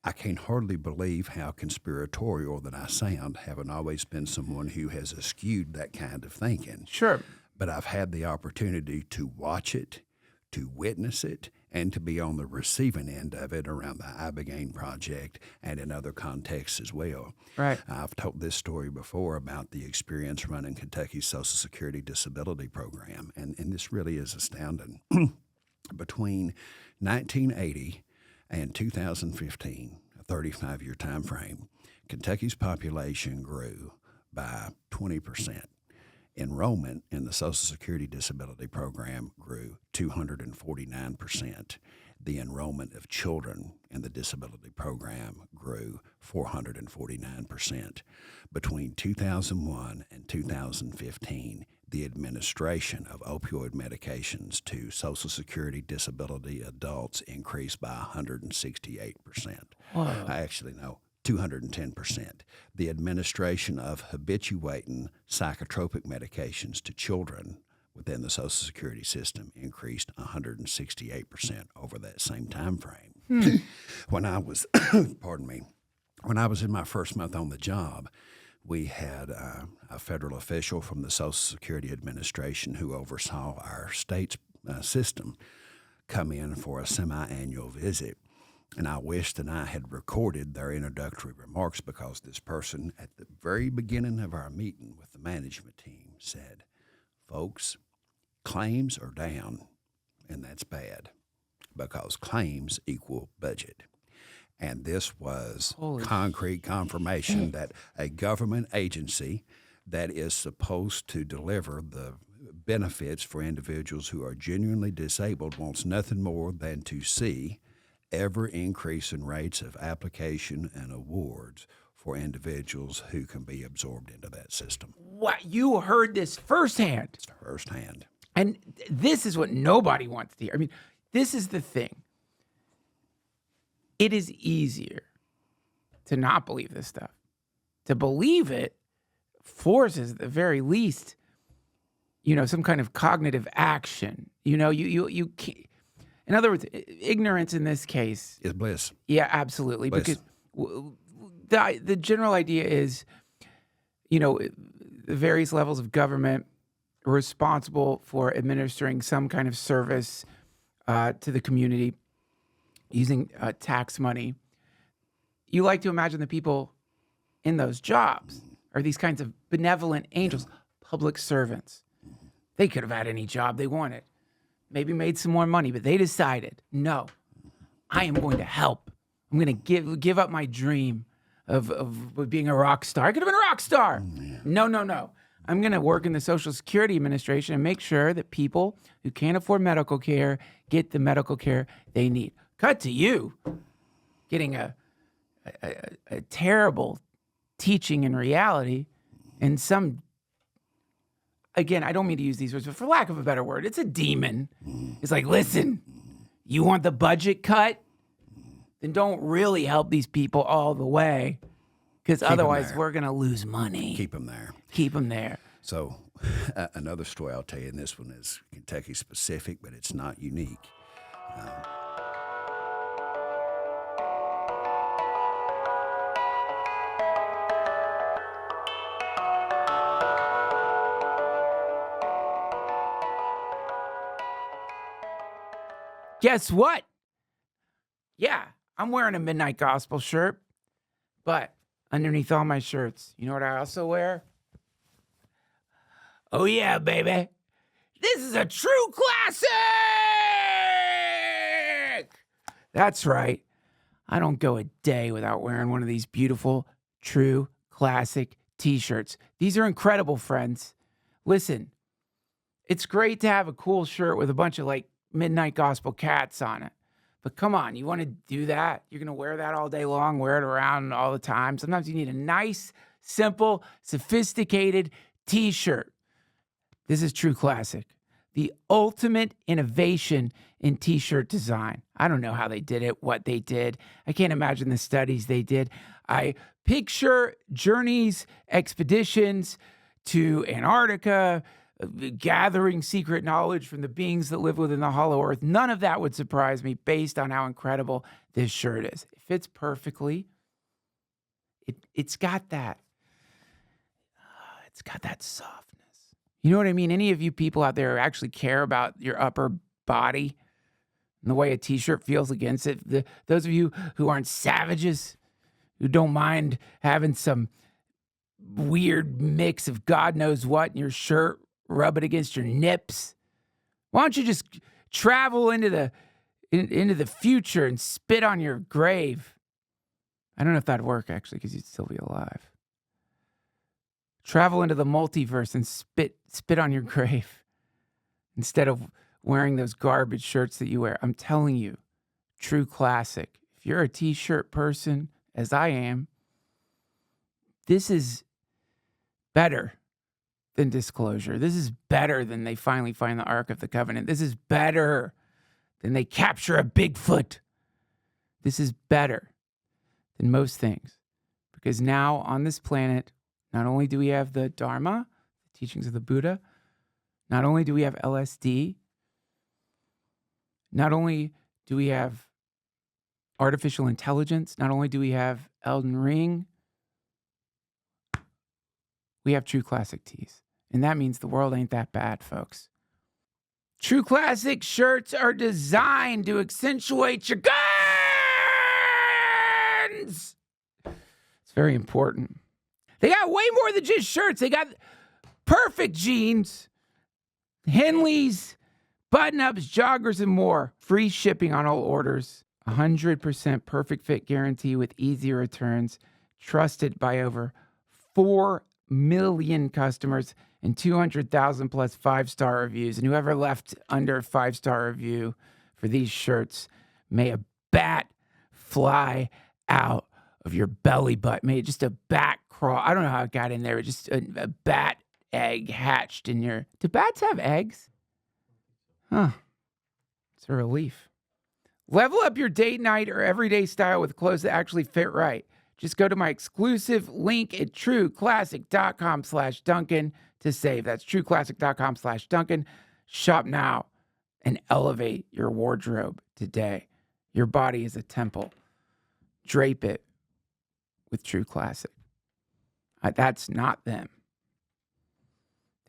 I can hardly believe how conspiratorial that I sound, having always been someone who has eschewed that kind of thinking. Sure. But I've had the opportunity to watch it, to witness it, and to be on the receiving end of it around the Ibogaine Project and in other contexts as well. Right. I've told this story before about the experience running Kentucky's Social Security Disability Program, and this really is astounding. Between 1980 and 2015, a 35-year time frame, Kentucky's population grew by 20%. Enrollment in the Social Security Disability Program grew 249%. The enrollment of children in the disability program grew 449%. Between 2001 and 2015, the administration of opioid medications to Social Security disability adults increased by 168%. Whoa. I actually know. 210%. The administration of habituating psychotropic medications to children within the Social Security system increased 168% over that same time frame. When I was, when I was in my first month on the job, we had a federal official from the Social Security Administration who oversaw our state's system come in for a semi-annual visit. And I wish that I had recorded their introductory remarks, because this person at the very beginning of our meeting with the management team said, "Folks, claims are down, and that's bad, because claims equal budget. And this was Holy concrete confirmation that a government agency that is supposed to deliver the benefits for individuals who are genuinely disabled wants nothing more than to see ever increasing rates of application and awards for individuals who can be absorbed into that system. What? You heard this firsthand. Firsthand. And this is what nobody wants to hear. I mean, this is the thing. It is easier to not believe this stuff. To believe it forces, at the very least, some kind of cognitive action. You can't. In other words, ignorance in this case is bliss. Yeah, absolutely. Bliss. Because the general idea is, the various levels of government are responsible for administering some kind of service to the community using tax money. You like to imagine the people in those jobs are these kinds of benevolent angels, public servants. They could have had any job they wanted, maybe made some more money, but they decided, no, I am going to help. I'm going to give up my dream of being a rock star. I could have been a rock star. No. I'm going to work in the Social Security Administration and make sure that people who can't afford medical care get the medical care they need. Cut to you getting a terrible teaching in reality and some, again, I don't mean to use these words, but for lack of a better word, it's a demon. It's like, listen, you want the budget cut? Then don't really help these people all the way, because otherwise we're going to lose money. Keep them there. Keep them there. So another story I'll tell you, and this one is Kentucky specific, but it's not unique. Guess what? Yeah, I'm wearing a Midnight Gospel shirt, but underneath all my shirts, you know what I also wear? Oh yeah, baby. This is a true classic! That's right. I don't go a day without wearing one of these beautiful, true classic t-shirts. These are incredible, friends. Listen, it's great to have a cool shirt with a bunch of Midnight Gospel cats on it. But come on, you want to do that? You're going to wear that all day long, wear it around all the time. Sometimes you need a nice, simple, sophisticated t-shirt. This is True Classic, the ultimate innovation in t-shirt design. I don't know how they did it, what they did. I can't imagine the studies they did. I picture journeys, expeditions to Antarctica, gathering secret knowledge from the beings that live within the hollow earth. None of that would surprise me based on how incredible this shirt is. It fits perfectly. It's got that. It's got that softness. You know what I mean? Any of you people out there who actually care about your upper body and the way a t-shirt feels against it, those of you who aren't savages, who don't mind having some weird mix of God knows what in your shirt, rub it against your nips. Why don't you just travel into the future and spit on your grave? I don't know if that'd work, actually, because you'd still be alive. Travel into the multiverse and spit on your grave instead of wearing those garbage shirts that you wear. I'm telling you, True Classic. If you're a t-shirt person, as I am, this is better than Disclosure. This is better than they finally find the Ark of the Covenant. This is better than they capture a Bigfoot. This is better than most things. Because now on this planet, not only do we have the Dharma, the teachings of the Buddha, not only do we have LSD, not only do we have artificial intelligence, not only do we have Elden Ring, we have True Classic tees. And that means the world ain't that bad, folks. True Classic shirts are designed to accentuate your guns. It's very important. They got way more than just shirts. They got perfect jeans, Henleys, button-ups, joggers, and more. Free shipping on all orders. 100% perfect fit guarantee with easy returns, trusted by over 4 million customers and 200,000 plus 5-star reviews. And whoever left under a 5-star review for these shirts, may a bat fly out of your belly button. May just a bat crawl. I don't know how it got in there. Just a bat egg hatched in your... Do bats have eggs? Huh. It's a relief. Level up your date night or everyday style with clothes that actually fit right. Just go to my exclusive link at trueclassic.com/Duncan to save. That's trueclassic.com/Duncan. Shop now and elevate your wardrobe today. Your body is a temple. Drape it with True Classic. That's not them.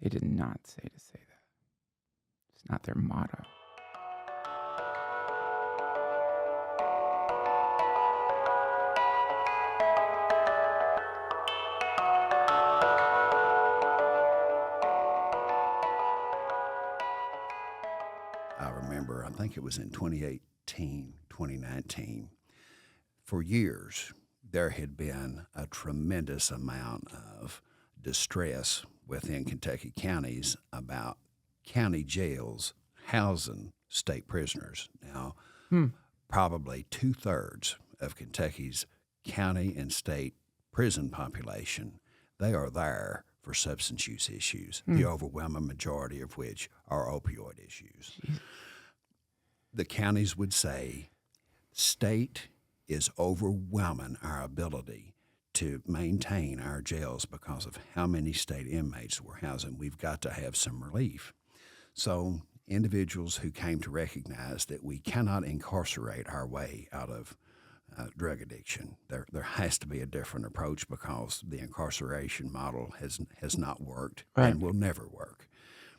They did not say to say that. It's not their motto. I remember, I think it was in 2018, 2019, for years, there had been a tremendous amount of distress within Kentucky counties about county jails housing state prisoners. Now, probably 2/3 of Kentucky's county and state prison population, they are there for substance use issues, the overwhelming majority of which are opioid issues. Jeez. The counties would say, state is overwhelming our ability to maintain our jails because of how many state inmates we're housing. We've got to have some relief. So individuals who came to recognize that we cannot incarcerate our way out of drug addiction. There has to be a different approach because the incarceration model has not worked and will never work.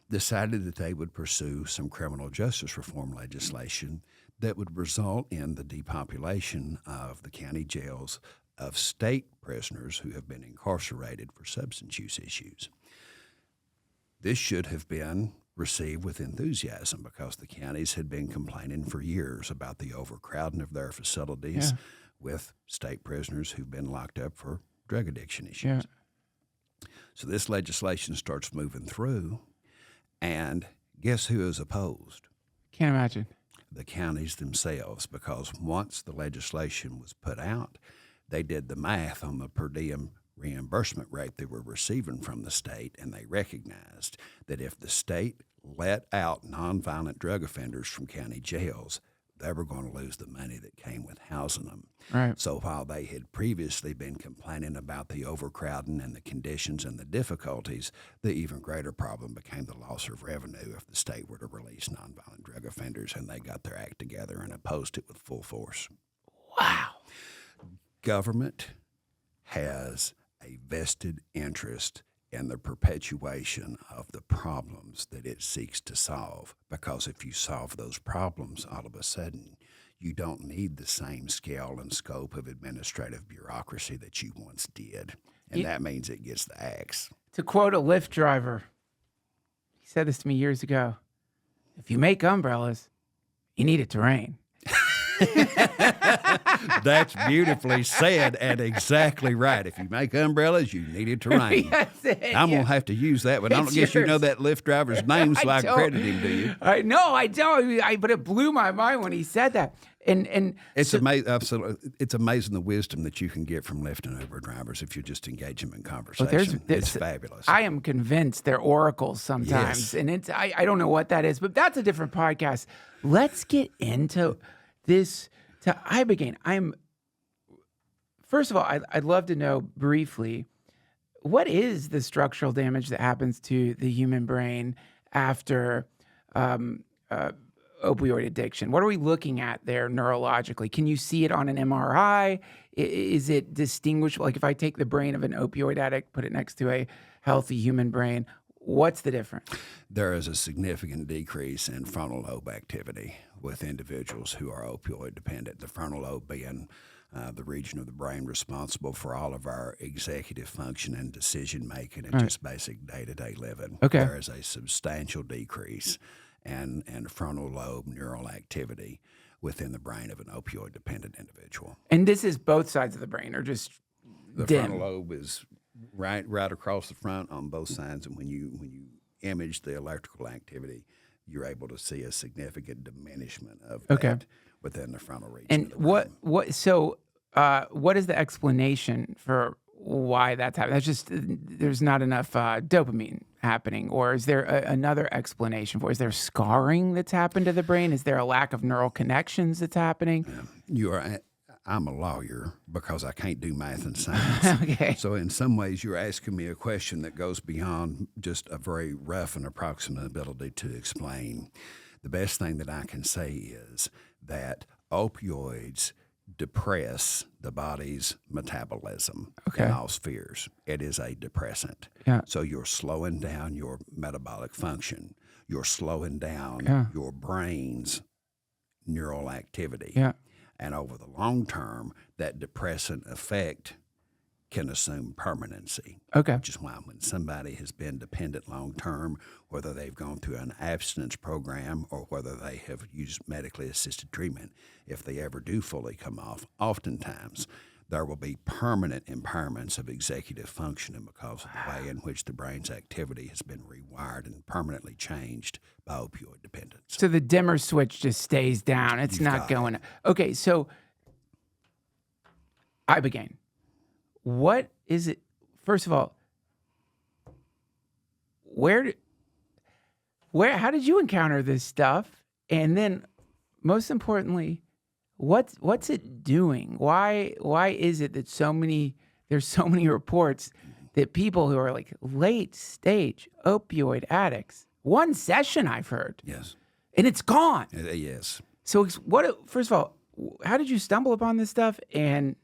Decided that they would pursue some criminal justice reform legislation that would result in the depopulation of the county jails of state prisoners who have been incarcerated for substance use issues. This should have been received with enthusiasm because the counties had been complaining for years about the overcrowding of their facilities with state prisoners who've been locked up for drug addiction issues. So this legislation starts moving through, and guess who is opposed? Can't imagine. The counties themselves, because once the legislation was put out, they did the math on the per diem reimbursement rate they were receiving from the state, and they recognized that if the state let out nonviolent drug offenders from county jails, they were going to lose the money that came with housing them. Right. So while they had previously been complaining about the overcrowding and the conditions and the difficulties, the even greater problem became the loss of revenue if the state were to release nonviolent drug offenders, and they got their act together and opposed it with full force. Wow. Government has a vested interest in the perpetuation of the problems that it seeks to solve, because if you solve those problems, all of a sudden, you don't need the same scale and scope of administrative bureaucracy that you once did, and that means it gets the axe. To quote a Lyft driver, he said this to me years ago, if you make umbrellas, you need it to rain. That's beautifully said and exactly right. If you make umbrellas, you need it to rain. I'm going to have to use that, but I don't guess you know that Lyft driver's name, so I credit him to you. No, I don't. But it blew my mind when he said that. And it's amazing. Absolutely, it's amazing the wisdom that you can get from Lyft and Uber drivers if you just engage them in conversation. It's fabulous. I am convinced they're oracles sometimes, and I don't know what that is, but that's a different podcast. Let's get into this to Ibogaine. First of all, I'd love to know briefly, what is the structural damage that happens to the human brain after opioid addiction? What are we looking at there neurologically? Can you see it on an MRI? Is it distinguishable? Like if I take the brain of an opioid addict, put it next to a healthy human brain, what's the difference? There is a significant decrease in frontal lobe activity with individuals who are opioid dependent. The frontal lobe being the region of the brain responsible for all of our executive function and decision making and just basic day-to-day living. Okay. There is a substantial decrease in frontal lobe neural activity, within the brain of an opioid-dependent individual. And this is both sides of the brain, or just The dim? frontal lobe is right across the front on both sides, and when you image the electrical activity, you're able to see a significant diminishment of that within the frontal region. And of the brain. what is the explanation for why that's happening? That's just there's not enough dopamine happening, or is there another explanation for it? Is there scarring that's happened to the brain? Is there a lack of neural connections that's happening? I'm a lawyer because I can't do math and science. Okay. So in some ways, you're asking me a question that goes beyond just a very rough and approximate ability to explain. The best thing that I can say is that opioids depress the body's metabolism in all spheres. It is a depressant. Yeah. So you're slowing down your metabolic function. You're slowing down your brain's neural activity. Yeah. And over the long term, that depressant effect can assume permanency. Okay. Which is why when somebody has been dependent long term, whether they've gone through an abstinence program or whether they have used medically assisted treatment, if they ever do fully come off, oftentimes there will be permanent impairments of executive functioning because of the way in which the brain's activity has been rewired and permanently changed by opioid dependence. So the dimmer switch just stays down. It's not going. Okay, so Ibogaine. What is it? First of all, how did you encounter this stuff? And then, most importantly, what's it doing? Why is it that there's so many reports that people who are like late stage opioid addicts, one session I've heard, Yes. and it's gone. Yes. So first of all, how did you stumble upon this stuff, and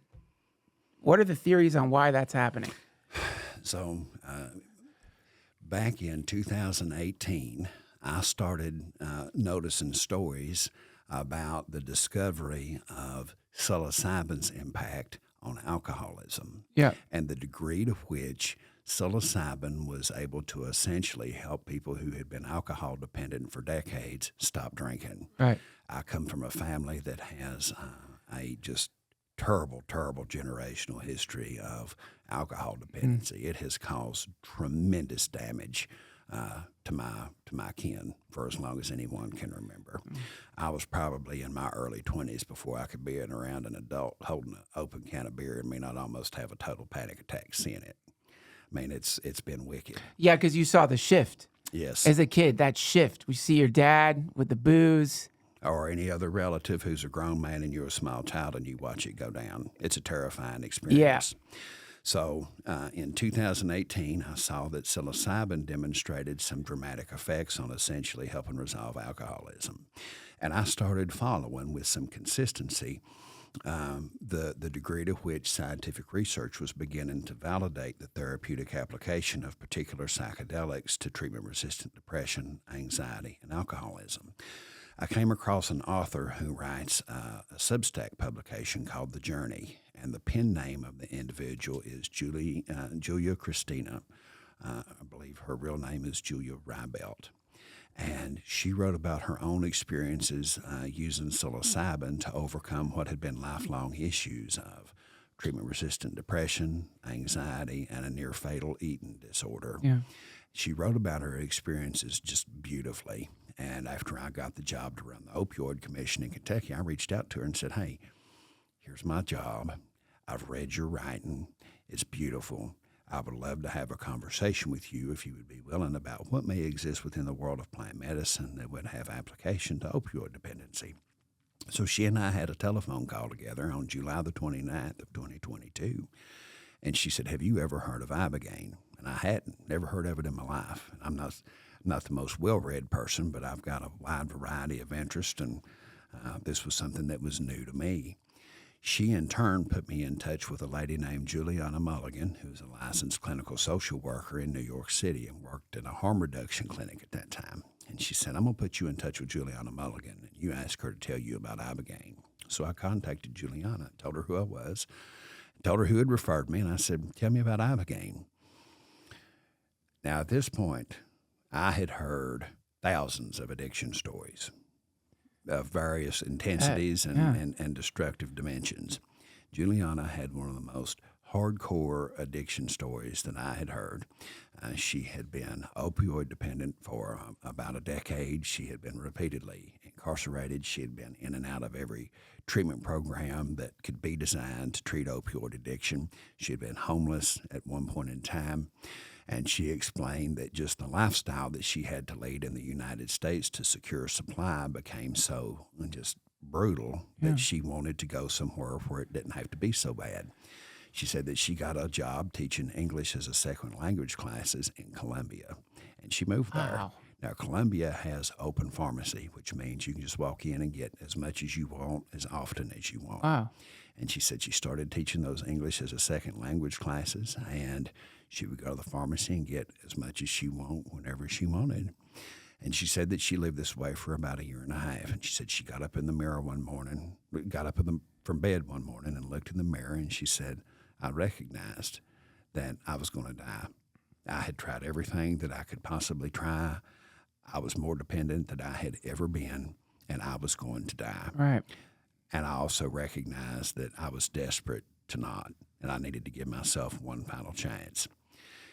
what are the theories on why that's happening? So back in 2018, I started noticing stories about the discovery of psilocybin's impact on alcoholism. Yeah. And the degree to which psilocybin was able to essentially help people who had been alcohol dependent for decades stop drinking. Right. I come from a family that has a just terrible generational history of alcohol dependency. It has caused tremendous damage to my kin for as long as anyone can remember. I was probably in my early 20s before I could be around an adult holding an open can of beer and me not almost have a total panic attack seeing it. I mean, it's been wicked. Yeah, because you saw the shift. Yes. As a kid, that shift. We see your dad with the booze. Or any other relative who's a grown man and you're a small child and you watch it go down. It's a terrifying experience. Yeah. So in 2018, I saw that psilocybin demonstrated some dramatic effects on essentially helping resolve alcoholism. And I started following with some consistency the degree to which scientific research was beginning to validate the therapeutic application of particular psychedelics to treatment-resistant depression, anxiety, and alcoholism. I came across an author who writes a Substack publication called The Journey, and the pen name of the individual is Julia Christina. I believe her real name is Julia Rybelt. And she wrote about her own experiences using psilocybin to overcome what had been lifelong issues of treatment-resistant depression, anxiety, and a near-fatal eating disorder. Yeah. She wrote about her experiences just beautifully. And after I got the job to run the Opioid Commission in Kentucky, I reached out to her and said, hey, here's my job. I've read your writing. It's beautiful. I would love to have a conversation with you if you would be willing about what may exist within the world of plant medicine that would have application to opioid dependency. So she and I had a telephone call together on July the 29th of 2022. And she said, have you ever heard of Ibogaine? And I hadn't, never heard of it in my life. I'm not the most well-read person, but I've got a wide variety of interest, and this was something that was new to me. She, in turn, put me in touch with a lady named Juliana Mulligan, who's a licensed clinical social worker in New York City and worked in a harm reduction clinic at that time. And she said, I'm going to put you in touch with Juliana Mulligan, and you ask her to tell you about Ibogaine. So I contacted Juliana, told her who I was, told her who had referred me, and I said, tell me about Ibogaine. Now, at this point, I had heard thousands of addiction stories. of various intensities and destructive dimensions. Juliana had one of the most hardcore addiction stories that I had heard. She had been opioid dependent for about a decade. She had been repeatedly incarcerated. She had been in and out of every treatment program that could be designed to treat opioid addiction. She had been homeless at one point in time. And she explained that just the lifestyle that she had to lead in the United States to secure supply became so just brutal that she wanted to go somewhere where it didn't have to be so bad. She said that she got a job teaching English as a second language classes in Columbia, and she moved there. Wow. Now, Columbia has open pharmacy, which means you can just walk in and get as much as you want, as often as you want. Wow. And she said she started teaching those English as a second language classes, and she would go to the pharmacy and get as much as she wanted whenever she wanted. And she said that she lived this way for about a year and a half. And she said she got up in the mirror one morning, got up from bed one morning and looked in the mirror, and she said, I recognized that I was going to die. I had tried everything that I could possibly try. I was more dependent than I had ever been, and I was going to die. Right. And I also recognized that I was desperate to not, and I needed to give myself one final chance.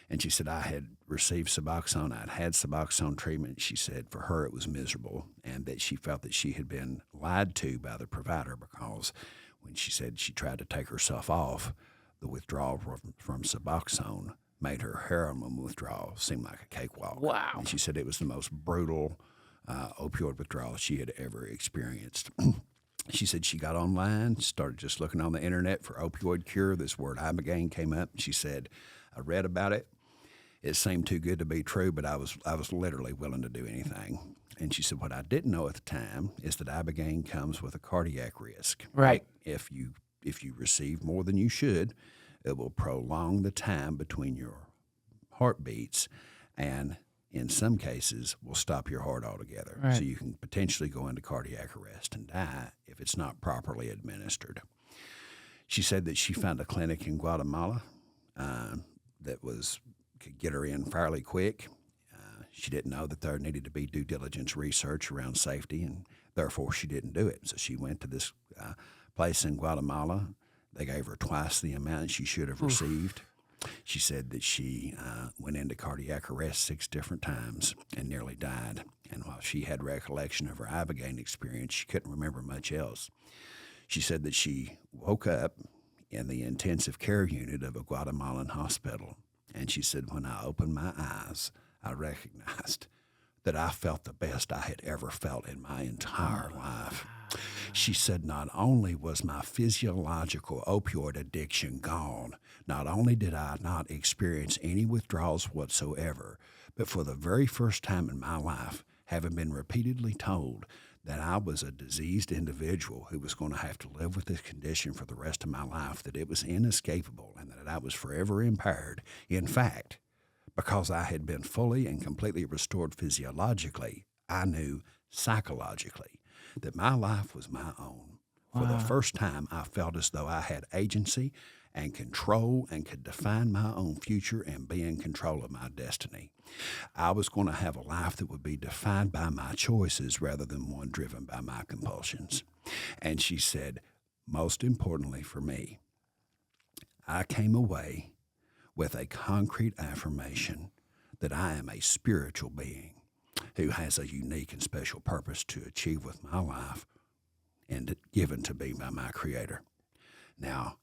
And she said I had received Suboxone. I'd had Suboxone treatment. She said for her it was miserable, and that she felt that she had been lied to by the provider, because when she said she tried to take herself off, the withdrawal from Suboxone made her heroin withdrawal seem like a cakewalk. Wow. And she said it was the most brutal opioid withdrawal she had ever experienced. She said she got online, started just looking on the internet for opioid cure. This word Ibogaine came up. She said, I read about it. It seemed too good to be true, but I was literally willing to do anything. And she said, what I didn't know at the time is that Ibogaine comes with a cardiac risk. Right. If you receive more than you should, it will prolong the time between your heartbeats, and in some cases will stop your heart altogether. Right. So you can potentially go into cardiac arrest and die if it's not properly administered. She said that she found a clinic in Guatemala that could get her in fairly quick. She didn't know that there needed to be due diligence research around safety, and therefore she didn't do it. So she went to this place in Guatemala. They gave her twice the amount she should have received. She said that she went into cardiac arrest 6 different times and nearly died. And while she had recollection of her Ibogaine experience, she couldn't remember much else. She said that she woke up in the intensive care unit of a Guatemalan hospital. And she said, when I opened my eyes, I recognized that I felt the best I had ever felt in my entire life. She said, not only was my physiological opioid addiction gone, not only did I not experience any withdrawals whatsoever, but for the very first time in my life, having been repeatedly told that I was a diseased individual who was going to have to live with this condition for the rest of my life, that it was inescapable and that I was forever impaired. In fact, because I had been fully and completely restored physiologically, I knew psychologically that my life was my own. For the first time, I felt as though I had agency and control and could define my own future and be in control of my destiny. I was going to have a life that would be defined by my choices rather than one driven by my compulsions. And she said, most importantly for me, I came away with a concrete affirmation that I am a spiritual being who has a unique and special purpose to achieve with my life and given to me by my Creator. Now,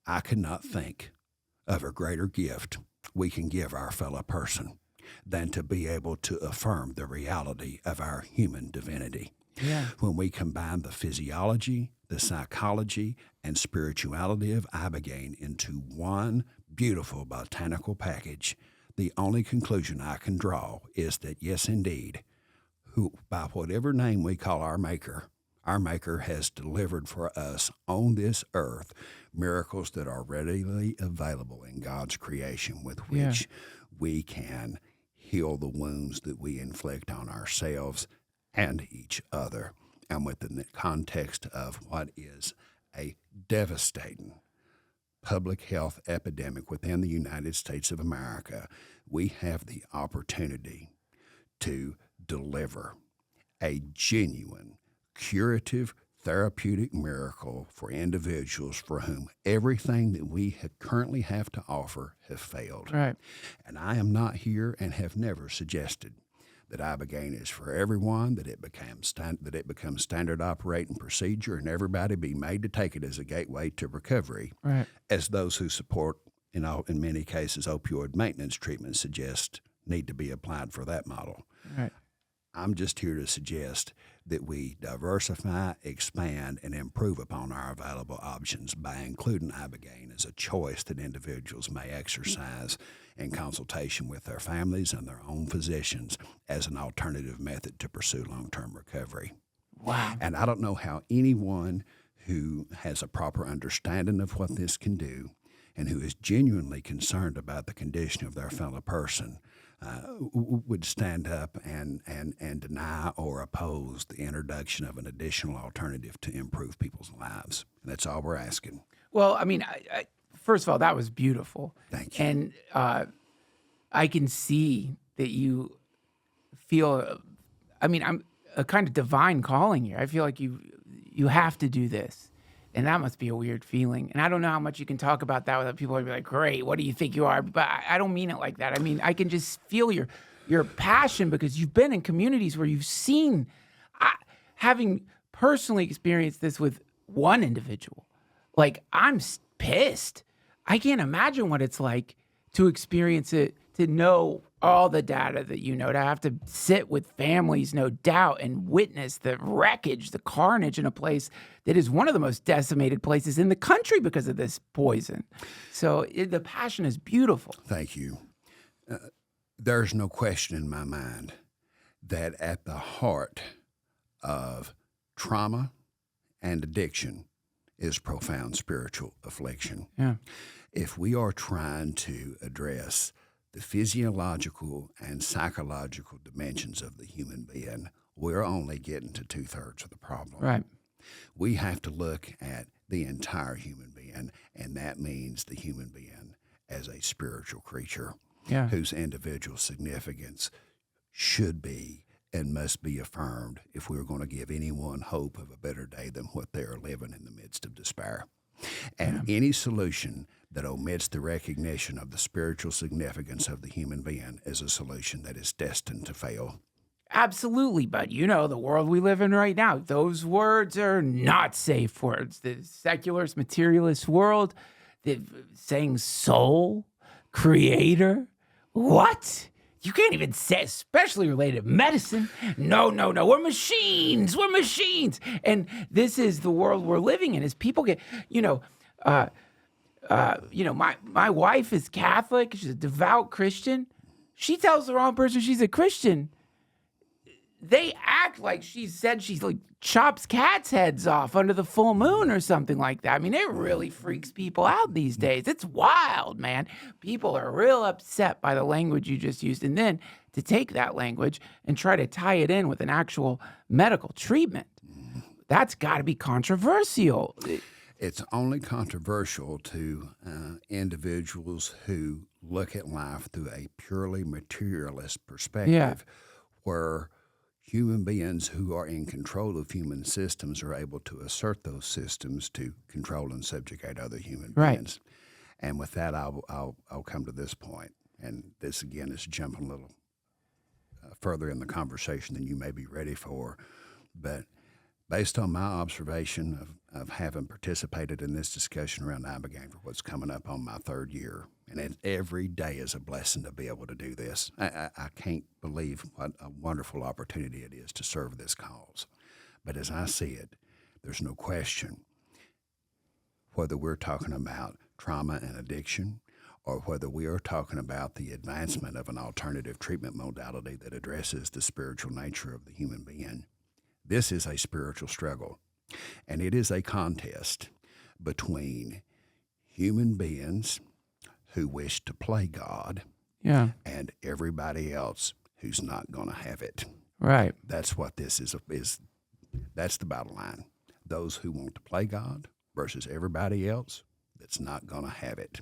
I could not think of a greater gift we can give our fellow person than to be able to affirm the reality of our human divinity. Yeah. When we combine the physiology, the psychology, and spirituality of Ibogaine into one beautiful botanical package, the only conclusion I can draw is that, yes, indeed, who, by whatever name we call our Maker has delivered for us on this earth miracles that are readily available in God's creation, with which we can heal the wounds that we inflict on ourselves and each other. And within the context of what is a devastating public health epidemic within the United States of America, we have the opportunity to deliver a genuine curative therapeutic miracle for individuals for whom everything that we currently have to offer have failed. Right. And I am not here and have never suggested that Ibogaine is for everyone, that it becomes standard operating procedure, and everybody be made to take it as a gateway to recovery, Right. as those who support, in many cases, opioid maintenance treatment suggest need to be applied for that model. Right. I'm just here to suggest that we diversify, expand, and improve upon our available options by including Ibogaine as a choice that individuals may exercise in consultation with their families and their own physicians as an alternative method to pursue long-term recovery. Wow. And I don't know how anyone who has a proper understanding of what this can do and who is genuinely concerned about the condition of their fellow person would stand up and deny or oppose the introduction of an additional alternative to improve people's lives. And that's all we're asking. Well, I mean, first of all, that was beautiful. Thank you. And I can see that you feel, I'm a kind of divine calling here. I feel like you have to do this. And that must be a weird feeling. And I don't know how much you can talk about that without people be like, great, what do you think you are? But I don't mean it like that. I mean, I can just feel your passion because you've been in communities where you've seen, having personally experienced this with one individual, like I'm pissed. I can't imagine what it's like to experience it, to know all the data that you know, to have to sit with families, no doubt, and witness the wreckage, the carnage in a place that is one of the most decimated places in the country because of this poison. So the passion is beautiful. Thank you. There's no question in my mind that at the heart of trauma and addiction is profound spiritual affliction. Yeah. If we are trying to address the physiological and psychological dimensions of the human being, we're only getting to 2/3 of the problem. Right. We have to look at the entire human being, and that means the human being as a spiritual creature whose individual significance should be and must be affirmed if we're going to give anyone hope of a better day than what they are living in the midst of despair. And any solution that omits the recognition of the spiritual significance of the human being is a solution that is destined to fail. Absolutely, but the world we live in right now, those words are not safe words. The secularist, materialist world, saying soul, creator, what? You can't even say, especially related to medicine. No, we're machines. And this is the world we're living in. As people get, my wife is Catholic. She's a devout Christian. She tells the wrong person she's a Christian. They act like she said she like chops cats' heads off under the full moon or something like that. I mean, it really freaks people out these days. It's wild, man. People are real upset by the language you just used. And then to take that language and try to tie it in with an actual medical treatment, that's got to be controversial. It's only controversial to individuals who look at life through a purely materialist perspective, where human beings who are in control of human systems are able to assert those systems to control and subjugate other human beings. And with that, I'll come to this point. And this, again, is jumping a little further in the conversation than you may be ready for. But based on my observation of having participated in this discussion around Ibogaine for what's coming up on my 3rd year, and every day is a blessing to be able to do this. I can't believe what a wonderful opportunity it is to serve this cause. But as I see it, there's no question whether we're talking about trauma and addiction or whether we are talking about the advancement of an alternative treatment modality that addresses the spiritual nature of the human being. This is a spiritual struggle, and it is a contest between human beings who wish to play God and everybody else who's not going to have it. Right. That's what this is. That's the battle line. Those who want to play God versus everybody else that's not going to have it.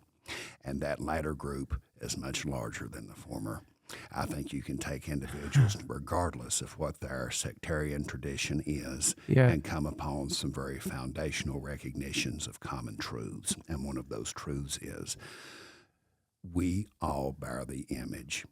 And that latter group is much larger than the former. I think you can take individuals, regardless of what their sectarian tradition is, Yeah. and come upon some very foundational recognitions of common truths. And one of those truths is we all bear the image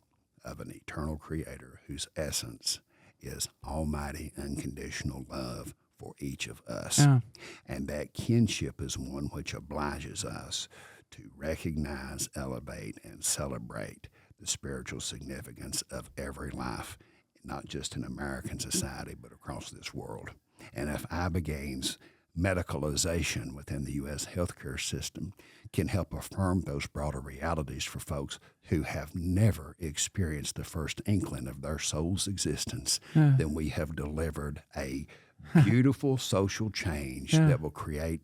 of an eternal creator whose essence is almighty unconditional love for each of us. Yeah. And that kinship is one which obliges us to recognize, elevate, and celebrate the spiritual significance of every life, not just in American society, but across this world. And if Ibogaine's medicalization within the U.S. healthcare system can help affirm those broader realities for folks who have never experienced the first inkling of their soul's existence, then we have delivered a beautiful social change that will create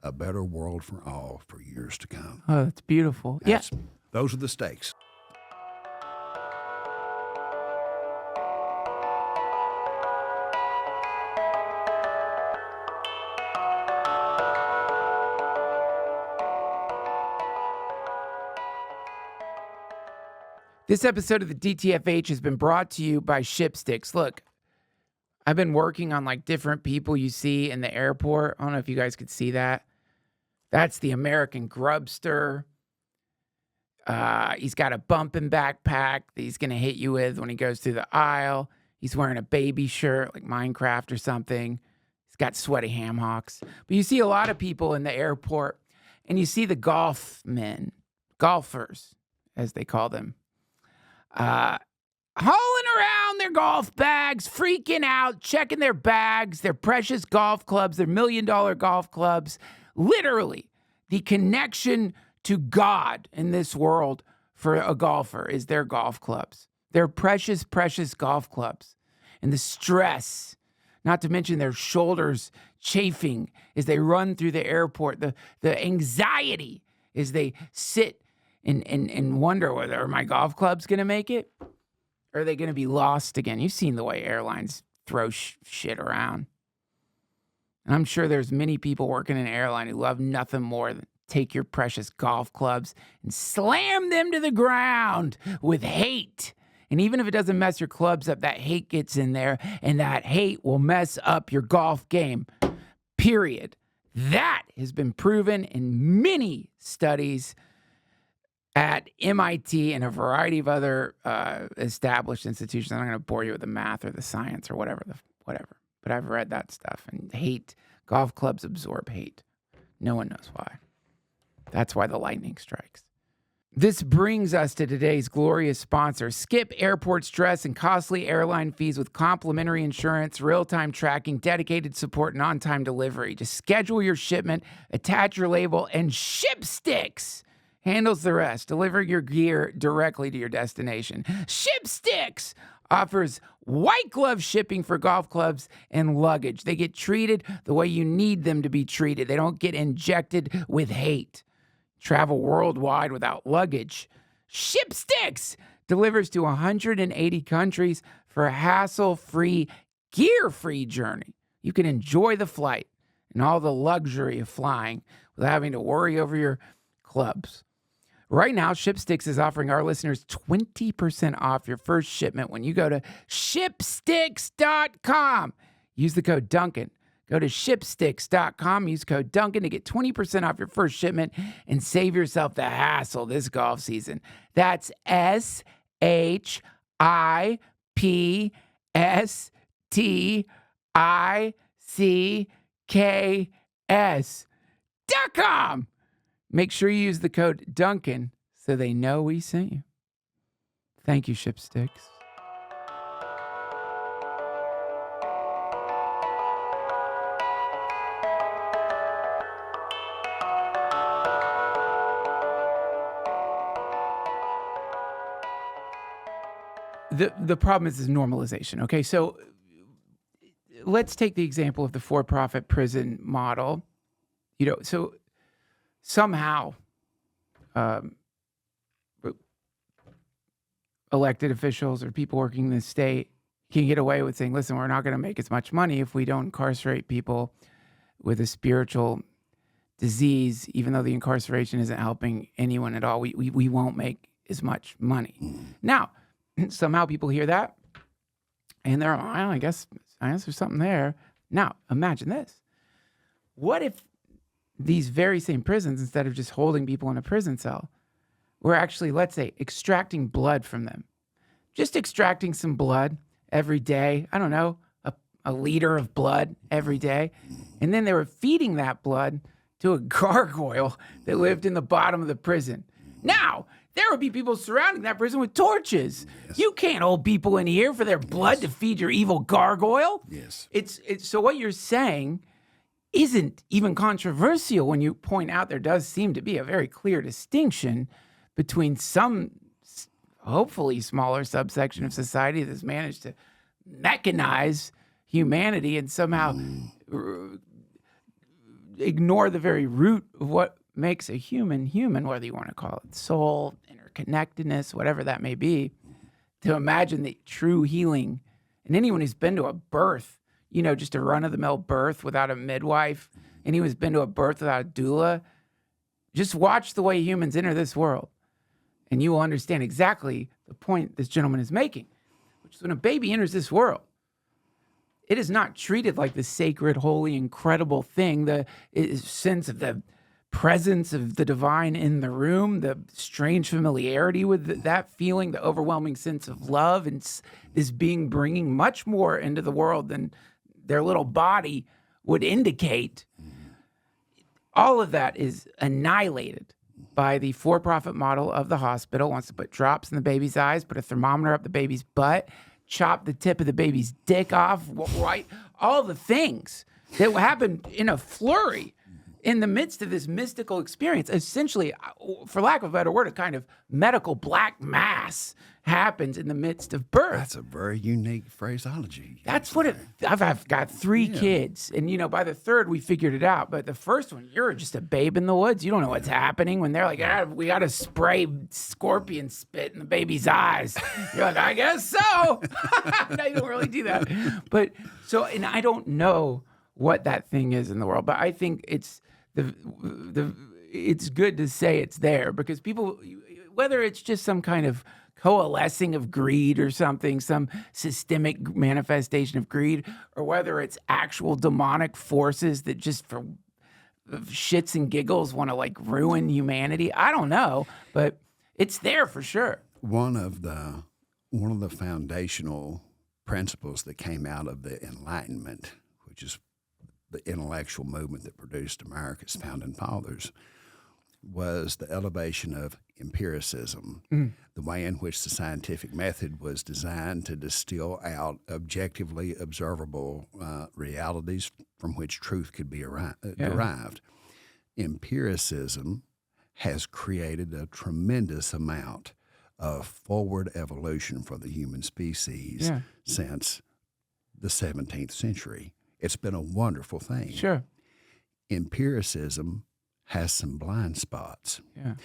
a better world for all for years to come. Oh, that's beautiful. Those are the stakes. This episode of the DTFH has been brought to you by Shipsticks. Look, I've been working on like different people you see in the airport. I don't know if you guys could see that. That's the American grubster. He's got a bumping backpack that he's going to hit you with when he goes through the aisle. He's wearing a baby shirt like Minecraft or something. He's got sweaty ham hocks. But you see a lot of people in the airport, and you see the golfers, as they call them, hauling around their golf bags, freaking out, checking their bags, their precious golf clubs, their $1 million golf clubs. Literally, the connection to God in this world for a golfer is their golf clubs. Their precious, precious golf clubs. And the stress, not to mention their shoulders chafing as they run through the airport, the anxiety as they sit and wonder whether are my golf clubs going to make it? Or are they going to be lost again? You've seen the way airlines throw shit around. And I'm sure there's many people working in an airline who love nothing more than take your precious golf clubs and slam them to the ground with hate. And even if it doesn't mess your clubs up, that hate gets in there, and that hate will mess up your golf game, period. That has been proven in many studies at MIT and a variety of other established institutions. I'm not going to bore you with the math or the science or whatever. But I've read that stuff. And hate, golf clubs absorb hate. No one knows why. That's why the lightning strikes. This brings us to today's glorious sponsor. Skip airport stress and costly airline fees with complimentary insurance, real-time tracking, dedicated support, and on-time delivery. Just schedule your shipment, attach your label, and Shipsticks handles the rest, delivering your gear directly to your destination. Shipsticks offers white glove shipping for golf clubs and luggage. They get treated the way you need them to be treated. They don't get injected with hate. Travel worldwide without luggage. Shipsticks delivers to 180 countries for a hassle-free, gear-free journey. You can enjoy the flight and all the luxury of flying without having to worry over your clubs. Right now, Shipsticks is offering our listeners 20% off your first shipment when you go to Shipsticks.com. Use the code Duncan. Go to Shipsticks.com. Use code Duncan to get 20% off your first shipment and save yourself the hassle this golf season. That's SHIPSTICKS.com. Make sure you use the code Duncan so they know we sent you. Thank you, Shipsticks. The problem is normalization. Okay, so let's take the example of the for-profit prison model. So somehow elected officials or people working in the state can get away with saying, listen, we're not going to make as much money if we don't incarcerate people with a spiritual disease, even though the incarceration isn't helping anyone at all. We won't make as much money. Now, somehow people hear that and they're like, well, I guess there's something there. Now, imagine this. What if these very same prisons, instead of just holding people in a prison cell, were actually, let's say, extracting blood from them? Just extracting some blood every day. I don't know, a liter of blood every day. And then they were feeding that blood to a gargoyle that lived in the bottom of the prison. Now, there would be people surrounding that prison with torches. Yes. You can't hold people in here for their blood to feed your evil gargoyle. Yes. It's so what you're saying isn't even controversial when you point out there does seem to be a very clear distinction between some, hopefully smaller subsection of society that's managed to mechanize humanity and somehow ignore the very root of what makes a human, whether you want to call it soul, interconnectedness, whatever that may be, to imagine the true healing. And anyone who's been to a birth, just a run-of-the-mill birth without a midwife, anyone who's been to a birth without a doula, just watch the way humans enter this world, and you will understand exactly the point this gentleman is making, which is when a baby enters this world, it is not treated like the sacred, holy, incredible thing, the sense of the presence of the divine in the room, the strange familiarity with that feeling, the overwhelming sense of love, and this being bringing much more into the world than their little body would indicate. All of that is annihilated by the for-profit model of the hospital. Wants to put drops in the baby's eyes, put a thermometer up the baby's butt, chop the tip of the baby's dick off, right? All the things that happen in a flurry in the midst of this mystical experience. Essentially, for lack of a better word, a kind of medical black mass happens in the midst of birth. That's a very unique phraseology. That's what I've got 3 kids, and by the third we figured it out. But the first one, you're just a babe in the woods. You don't know what's happening when they're like, we got to spray scorpion spit in the baby's eyes. You're like, I guess so. No, you don't really do that. But and I don't know what that thing is in the world, but I think it's it's good to say it's there, because people, whether it's just some kind of coalescing of greed or something, some systemic manifestation of greed, or whether it's actual demonic forces that just for shits and giggles want to ruin humanity. I don't know, but it's there for sure. One of the foundational principles that came out of the Enlightenment, which is the intellectual movement that produced America's founding fathers, was the elevation of empiricism, the way in which the scientific method was designed to distill out objectively observable realities from which truth could be derived. Empiricism has created a tremendous amount of forward evolution for the human species since the 17th century. It's been a wonderful thing. Sure. Empiricism has some blind spots. Yeah.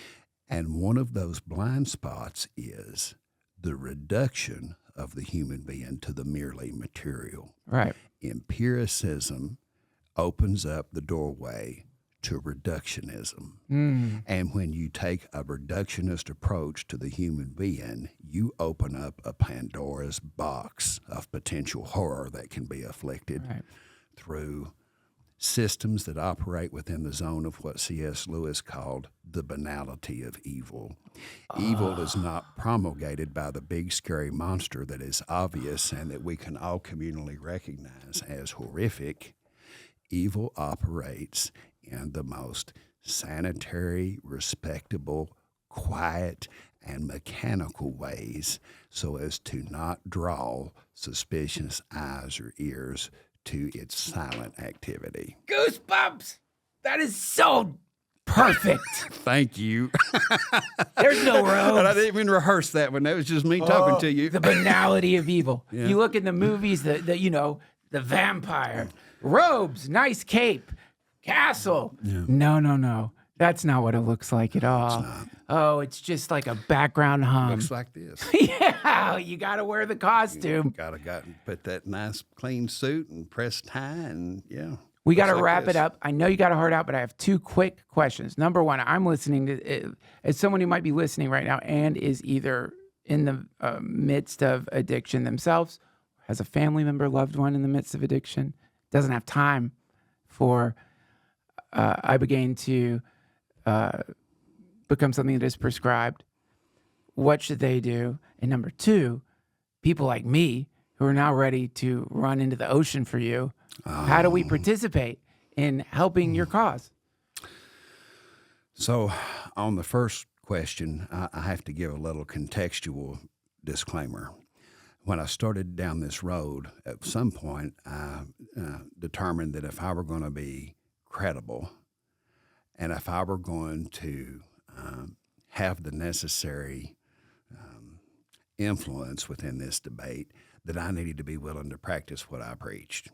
And one of those blind spots is the reduction of the human being to the merely material. Right. Empiricism opens up the doorway to reductionism. And when you take a reductionist approach to the human being, you open up a Pandora's box of potential horror that can be afflicted through systems that operate within the zone of what C.S. Lewis called the banality of evil. Evil is not promulgated by the big scary monster that is obvious and that we can all communally recognize as horrific. Evil operates in the most sanitary, respectable, quiet, and mechanical ways so as to not draw suspicious eyes or ears to its silent activity. Goosebumps! That is so perfect. Thank you. There's no robes. And I didn't even rehearse that one. That was just me talking to you. The banality of evil. Yeah. You look in the movies, the vampire, robes, nice cape, castle. Yeah. No. That's not what it looks like at all. It's not. Oh, it's just like a background hum. Looks like this. Yeah, you got to wear the costume. Got to put that nice clean suit and press tie and We got to like wrap this. it up. I know you got a heart out, but I have 2 quick questions. Number one, I'm listening to, as someone who might be listening right now and is either in the midst of addiction themselves, has a family member, loved one in the midst of addiction, doesn't have time for Ibogaine to become something that is prescribed. What should they do? And number 2, people like me who are now ready to run into the ocean for you, how do we participate in helping your cause? So, on the first question, I have to give a little contextual disclaimer. When I started down this road, at some point, I determined that if I were going to be credible and if I were going to have the necessary influence within this debate, that I needed to be willing to practice what I preached.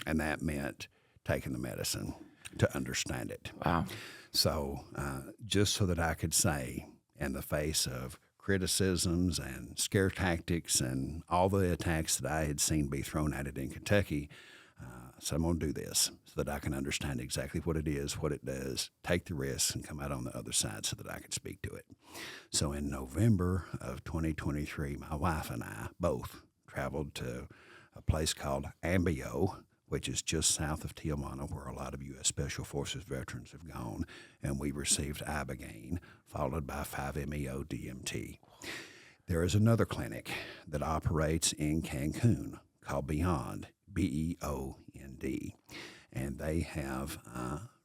And that meant taking the medicine to understand it. Wow. So just so that I could say, in the face of criticisms and scare tactics and all the attacks that I had seen be thrown at it in Kentucky, so I'm going to do this so that I can understand exactly what it is, what it does, take the risks, and come out on the other side so that I can speak to it. So in November of 2023, my wife and I both traveled to a place called Ambio, which is just south of Tijuana, where a lot of U.S. Special Forces veterans have gone, and we received Ibogaine, followed by 5-MeO-DMT. There is another clinic that operates in Cancun called Beyond, BEOND, and they have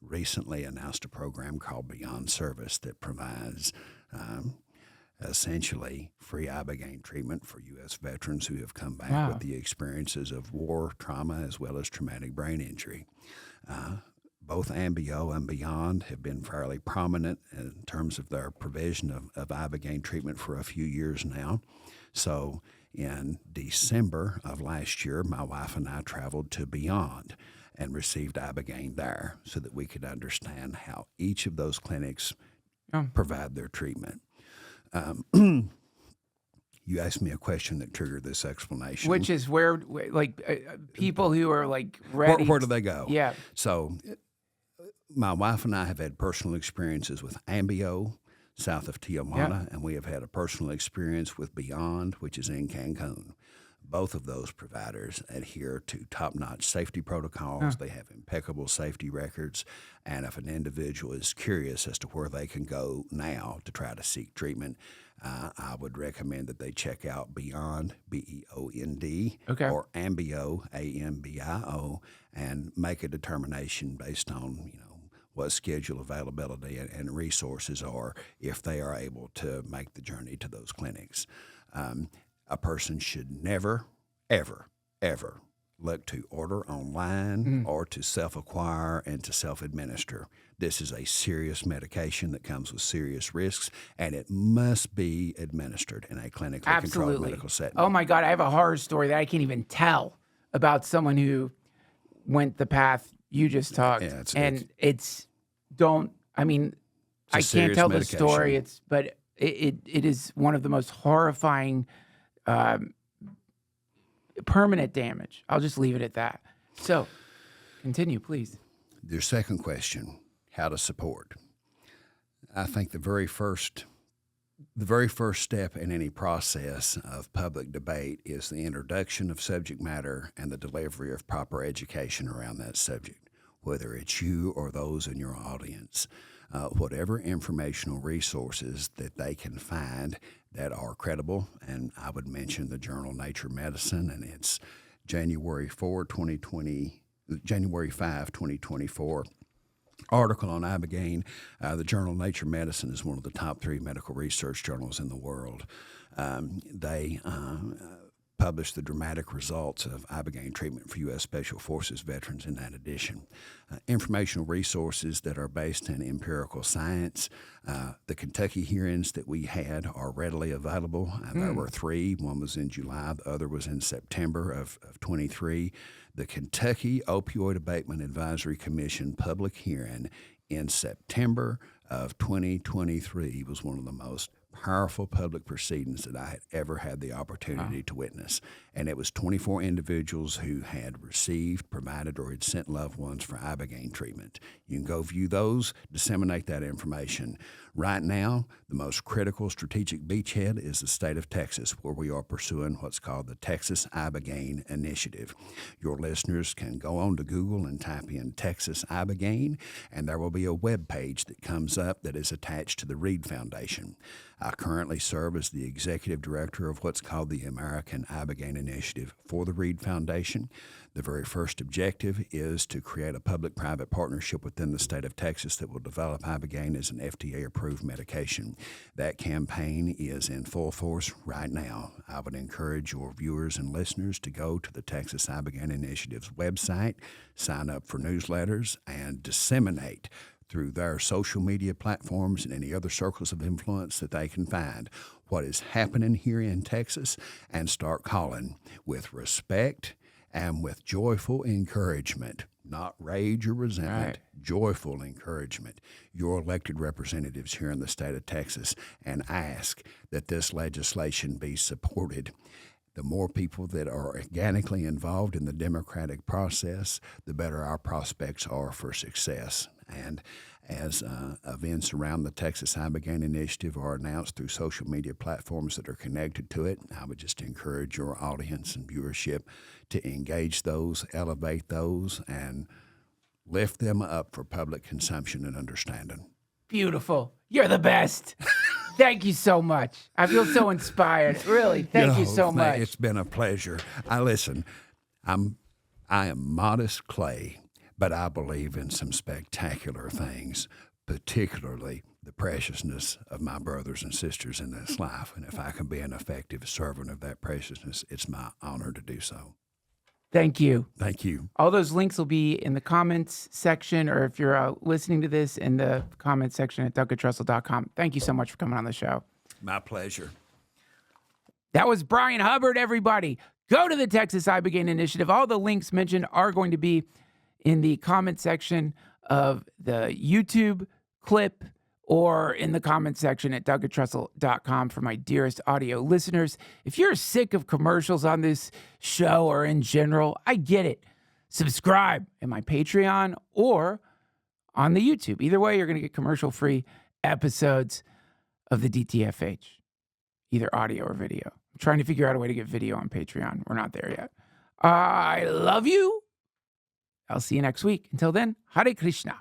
recently announced a program called Beyond Service that provides essentially free Ibogaine treatment for U.S. veterans who have come back with the experiences of war, trauma, as well as traumatic brain injury. Both Ambio and Beyond have been fairly prominent in terms of their provision of Ibogaine treatment for a few years now. So in December of last year, my wife and I traveled to Beyond and received Ibogaine there so that we could understand how each of those clinics provide their treatment. You asked me a question that triggered this explanation. Which is where, like, people who are, like, ready. Where do they go? Yeah. So my wife and I have had personal experiences with Ambio, south of Tijuana, and we have had a personal experience with Beyond, which is in Cancun. Both of those providers adhere to top-notch safety protocols. They have impeccable safety records. And if an individual is curious as to where they can go now to try to seek treatment, I would recommend that they check out Beyond, BEOND, or Ambio, AMBIO, and make a determination based on, what schedule availability and resources are if they are able to make the journey to those clinics. A person should never, ever, ever look to order online or to self-acquire and to self-administer. This is a serious medication that comes with serious risks, and it must be administered in a clinically controlled medical setting. Oh, my God. I have a horror story that I can't even tell about someone who went the path you just talked. Yeah, I can't tell the story. But it is one of the most horrifying permanent damage. I'll just leave it at that. So, continue, please. Your second question, how to support. I think the very first step in any process of public debate is the introduction of subject matter and the delivery of proper education around that subject, whether it's you or those in your audience. Whatever informational resources that they can find that are credible, and I would mention the journal Nature Medicine, and it's January 5, 2024 article on Ibogaine. The journal Nature Medicine is one of the top 3 medical research journals in the world. They published the dramatic results of Ibogaine treatment for U.S. Special Forces veterans in that edition. Informational resources that are based in empirical science. The Kentucky hearings that we had are readily available. There were 3. One was in July. The other was in September of 23. The Kentucky Opioid Abatement Advisory Commission public hearing in September of 2023 was one of the most powerful public proceedings that I had ever had the opportunity to witness. And it was 24 individuals who had received, provided, or had sent loved ones for Ibogaine treatment. You can go view those, disseminate that information. Right now, the most critical strategic beachhead is the state of Texas, where we are pursuing what's called the Texas Ibogaine Initiative. Your listeners can go on to Google and type in Texas Ibogaine, and there will be a web page that comes up that is attached to the Reed Foundation. I currently serve as the executive director of what's called the American Ibogaine Initiative for the Reed Foundation. The very first objective is to create a public-private partnership within the state of Texas that will develop Ibogaine as an FDA-approved medication. That campaign is in full force right now. I would encourage your viewers and listeners to go to the Texas Ibogaine Initiative's website, sign up for newsletters, and disseminate through their social media platforms and any other circles of influence that they can find what is happening here in Texas, and start calling with respect and with joyful encouragement, not rage or resentment, joyful encouragement, your elected representatives here in the state of Texas, and ask that this legislation be supported. The more people that are organically involved in the democratic process, the better our prospects are for success. And as events around the Texas Ibogaine Initiative are announced through social media platforms that are connected to it, I would just encourage your audience and viewership to engage those, elevate those, and lift them up for public consumption and understanding. Beautiful. You're the best. Thank you so much. I feel so inspired. Really, thank you so much. It's been a pleasure. I am modest clay, but I believe in some spectacular things, particularly the preciousness of my brothers and sisters in this life. And if I can be an effective servant of that preciousness, it's my honor to do so. Thank you. Thank you. All those links will be in the comments section, or if you're listening to this, in the comments section at DougAndTrussell.com. Thank you so much for coming on the show. My pleasure. That was Bryan Hubbard, everybody. Go to the Texas Ibogaine Initiative. All the links mentioned are going to be in the comment section of the YouTube clip, or in the comment section at DougAndTrussell.com for my dearest audio listeners. If you're sick of commercials on this show or in general, I get it. Subscribe in my Patreon or on the YouTube. Either way, you're going to get commercial-free episodes of the DTFH, either audio or video. I'm trying to figure out a way to get video on Patreon. We're not there yet. I love you. I'll see you next week. Until then, Hare Krishna.